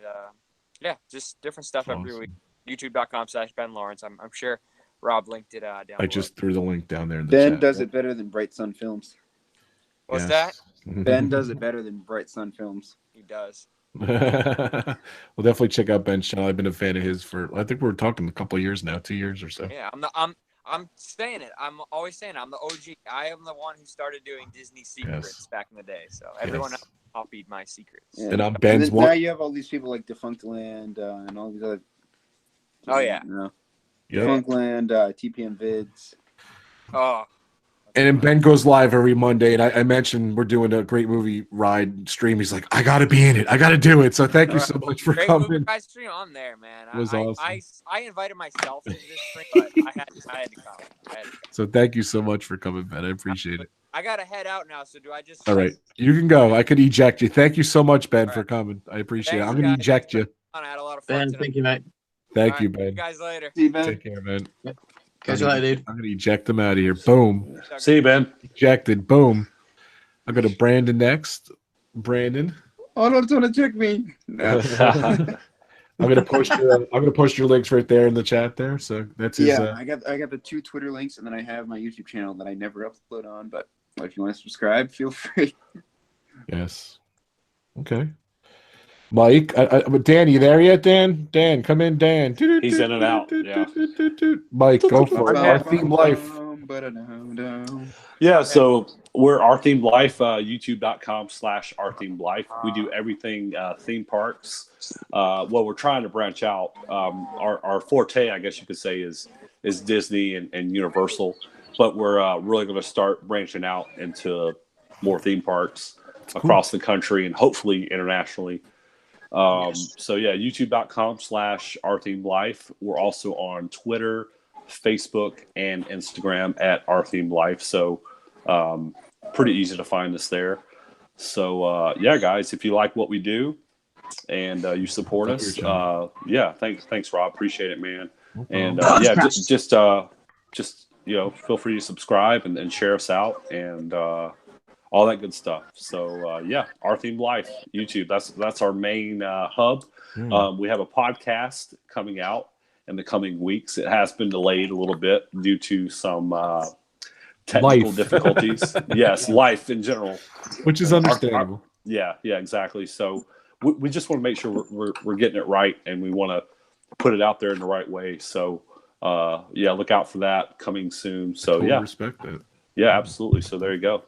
just different stuff every week. YouTube.com/Ben Lawrence. I'm sure Rob linked it down below. I just threw the link down there in the Ben chat. does it better than Bright Sun Films. What's that? Ben does it better than Bright Sun Films. He does. We'll definitely check out Ben's channel. I've been a fan of his for, I think we're talking a couple of years now, 2 years or so. Yeah, I'm saying it. I'm always saying it. I'm the OG. I am the one who started doing Disney secrets back in the day. So everyone else copied my secrets. Yeah. And I'm Ben's one. Now you have all these people like Defunctland and all these other. Oh yeah. Defunctland, TPM Vids. Oh. And then Ben goes live every Monday, and I mentioned we're doing a great movie ride stream. He's like, I got to be in it. I got to do it. So thank you so much for coming. Movie ride stream on there, man. It was awesome. I invited myself to this stream, but I had to come. So thank you so much for coming, Ben. I appreciate it. I got to head out now, so do I just... All right. You can go. I could eject you. Thank you so much, Ben, for coming. I appreciate it. I'm going to eject you. I had a lot of fun Ben, tonight. thank you, mate. Thank you, See you Ben. guys later. See you, Ben. Take care, man. Catch you later, dude. I'm gonna eject them out of here. Boom. See you, Ben. Ejected. Boom. I go to Brandon next. Brandon. Oh no, don't eject me. No. I'm gonna post your links right there in the chat there. So that's his. Yeah, I got the 2 Twitter links, and then I have my YouTube channel that I never upload on. But if you want to subscribe, feel free. Yes. Okay. Mike, Dan, you there yet? Dan, come in, Dan. He's in and out. Yeah. Mike, go for it. Our theme life. Yeah, so we're Our Theme Life, youtube.com/Our Theme Life. We do everything theme parks. Well, we're trying to branch out. Our forte, I guess you could say, is Disney and Universal, but we're really going to start branching out into more theme parks across the country and hopefully internationally. So yeah, youtube.com/Our Theme Life. We're also on Twitter, Facebook, and Instagram at Our Theme Life. So pretty easy to find us there. So yeah, guys, if you like what we do and you support us, yeah, thanks, Rob. Appreciate it, man. And yeah, just feel free to subscribe and share us out and all that good stuff. So yeah, Our Theme Life, YouTube. That's our main hub. We have a podcast coming out in the coming weeks. It has been delayed a little bit due to some technical difficulties. Yes, life in general, which is understandable. Yeah, exactly. So we just want to make sure we're getting it right, and we want to put it out there in the right way. So yeah, look out for that coming soon. So totally yeah, respect that. Yeah, absolutely. So there you go.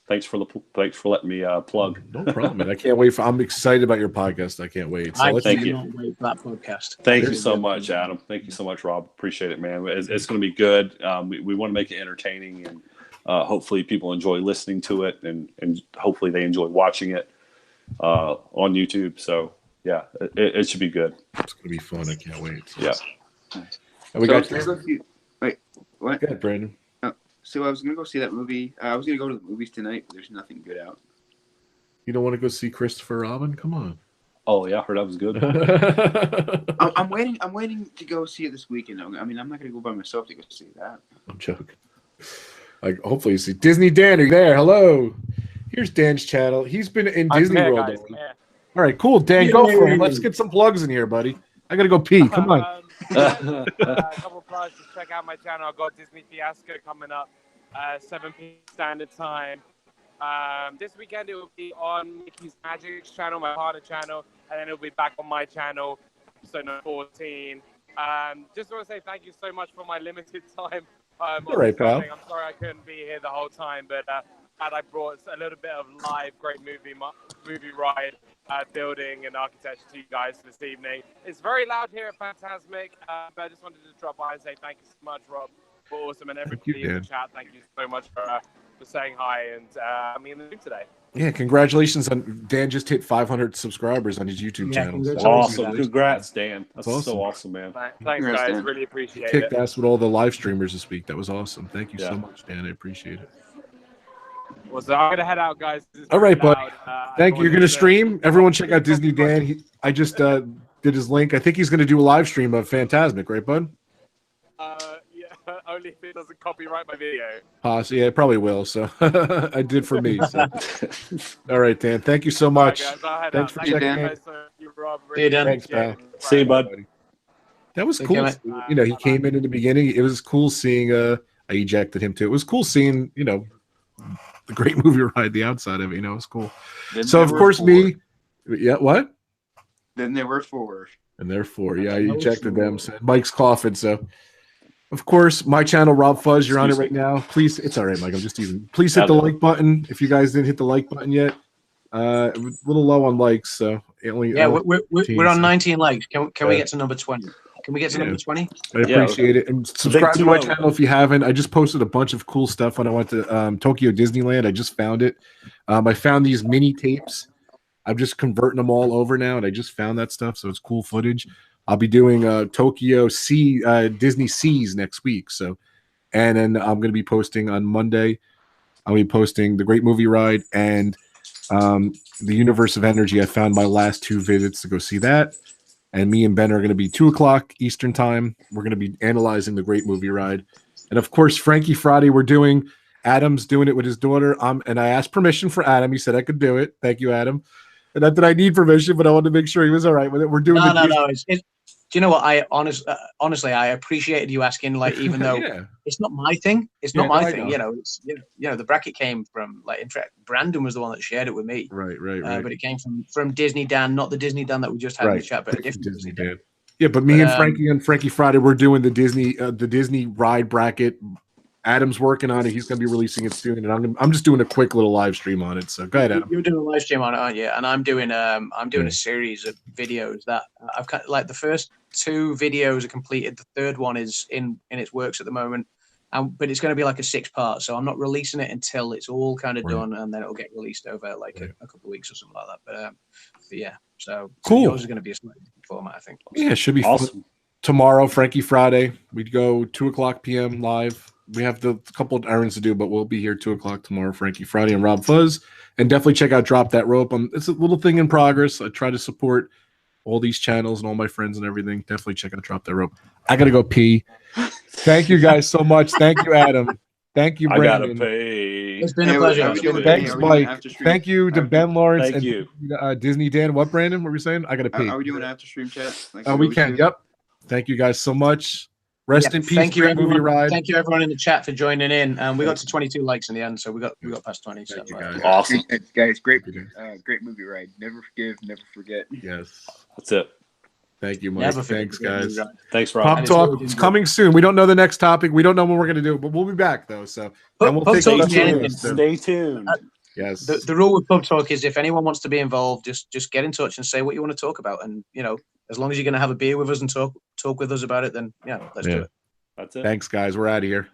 Thanks for letting me plug. No problem, man. I can't wait. I'm excited about your podcast. I can't wait. So thank you. Wait for that podcast. Thank you so much, Adam. Thank you so much, Rob. Appreciate it, man. It's going to be good. We want to make it entertaining, and hopefully people enjoy listening to it, and hopefully they enjoy watching it on YouTube. So yeah, it should be good. It's going to be fun. I can't wait. Yeah. And we got wait, what? Go ahead, Brandon. So I was gonna go see that movie. I was gonna go to the movies tonight, but there's nothing good out. You don't want to go see Christopher Robin? Come on. Oh yeah, I heard that was good. I'm waiting to go see it this weekend. I mean, I'm not gonna go by myself to go see that. I'm joking. Like, hopefully you see Disney Dan. Are you there? Hello. Here's Dan's channel. He's been in Disney World. All right, cool. Dan, go for it. Let's get some plugs in here, buddy. I gotta go pee. Come on. A couple of plugs. Just check out my channel. I've got Disney Fiasco coming up, 7 p.m. standard time. This weekend it will be on Mickey's Magic's channel, my partner channel, and then it'll be back on my channel, episode number 14. Just want to say thank you so much for my limited time. All right, pal. I'm sorry I couldn't be here the whole time, but I brought a little bit of live great movie ride building and architecture to you guys this evening. It's very loud here at Fantasmic, but I just wanted to drop by and say thank you so much, Rob, for awesome, and everybody in the chat. Thank you so much for saying hi and me in the room today. Yeah, congratulations on Dan. Just hit 500 subscribers on his YouTube channel. So. Awesome, congrats, Dan. That's awesome. So awesome, man. Thanks, guys. Dan. Really appreciate it. Kicked ass with all the live streamers this week. That was awesome. Thank you so much, Dan. I appreciate it. Well, so I'm gonna head out, guys. All right, buddy. Thank you. You're gonna stream. Everyone, check out Disney Dan. I just did his link. I think he's gonna do a live stream of Fantasmic, right, bud? Yeah, only if it doesn't copyright my video. Yeah, it probably will. So I did for me. So. All right, Dan. Thank you so much. Right, Thanks for checking in. Thanks, pal. See you, bud. That was cool. You know, he came in the beginning. It was cool seeing. I ejected him too. It was cool seeing. You know, the great movie ride. The outside of it. You know, it was cool. So of course me. Yeah. What? Then there were 4. And therefore, yeah, I ejected them. So Mike's coughing. So. Of course, my channel, RobFuz, you're on it right now. Please, it's all right, Mike. I'm just teasing. Please hit the like button if you guys didn't hit the like button yet. A little low on likes, so we're on 19 likes. Can we get to number 20? Can we get to number 20? I appreciate it. And subscribe to my channel if you haven't. I just posted a bunch of cool stuff when I went to Tokyo Disneyland. I just found it. I found these mini tapes. I'm just converting them all over now, and I just found that stuff, so it's cool footage. I'll be doing Tokyo Disney Seas next week. So, and then I'm going to be posting on Monday. I'll be posting the Great Movie Ride and The Universe of Energy. I found my last 2 visits to go see that. And me and Ben are going to be 2 o'clock Eastern time. We're going to be analyzing the Great Movie Ride. And of course, Frankie Friday, we're doing. Adam's doing it with his daughter. And I asked permission for Adam. He said I could do it. Thank you, Adam. And not that I need permission, but I wanted to make sure he was all right with it. We're doing No. Do you know what? I honestly, I appreciated you asking. Like, even though it's not my thing, it's not my thing. You know, the bracket came from like. In fact, Brandon was the one that shared it with me. Right. But it came from Disney Dan, not the Disney Dan that we just had in the chat, but a different Disney Dan. Yeah, but me and Frankie Friday, we're doing the Disney ride bracket. Adam's working on it. He's going to be releasing it soon, and I'm just doing a quick little live stream on it. So go ahead, Adam. You're doing a live stream on it, aren't you? And I'm doing a series of videos that I've got. Like the first 2 videos are completed. The third one is in its works at the moment, but it's going to be like a 6-part. So I'm not releasing it until it's all kind of done, and then it'll get released over like a couple of weeks or something like that. But yeah, so cool. Yours is going to be a slightly different format, I think. Yeah, it should be awesome. Fun. Tomorrow, Frankie Friday, we'd go 2 o'clock p.m. live. We have a couple of errands to do, but we'll be here 2 o'clock tomorrow, Frankie Friday and RobFuz. And definitely check out Drop That Rope. It's a little thing in progress. I try to support all these channels and all my friends and everything. Definitely check out Drop That Rope. I got to go pee. Thank you guys so much. Thank you, Adam. Thank you, Brandon. I got to pay. It's been a pleasure. Thanks, Mike. Thank you to Ben Lawrence and you. Disney Dan. What, Brandon? What were you saying? I got to pee. Are we doing after stream chat? We can. Yep. Thank you guys so much. Rest in peace. Thank you, everyone. Movie Ride. Thank you, everyone in the chat for joining in. We got to 22 likes in the end, so we got past 20. So guys. Awesome, guys. Great movie ride. Never forgive, never forget. Yes, that's it. Thank you, Mike. Thanks, guys. Thanks, Rob. Pop Talk is coming soon. We don't know the next topic. We don't know when we're going to do it, but we'll be back though. So stay tuned. Yes. The rule with Pub Talk is if anyone wants to be involved, just get in touch and say what you want to talk about, and as long as you're going to have a beer with us and talk with us about it, then let's do it. That's it. Thanks, guys. We're out of here.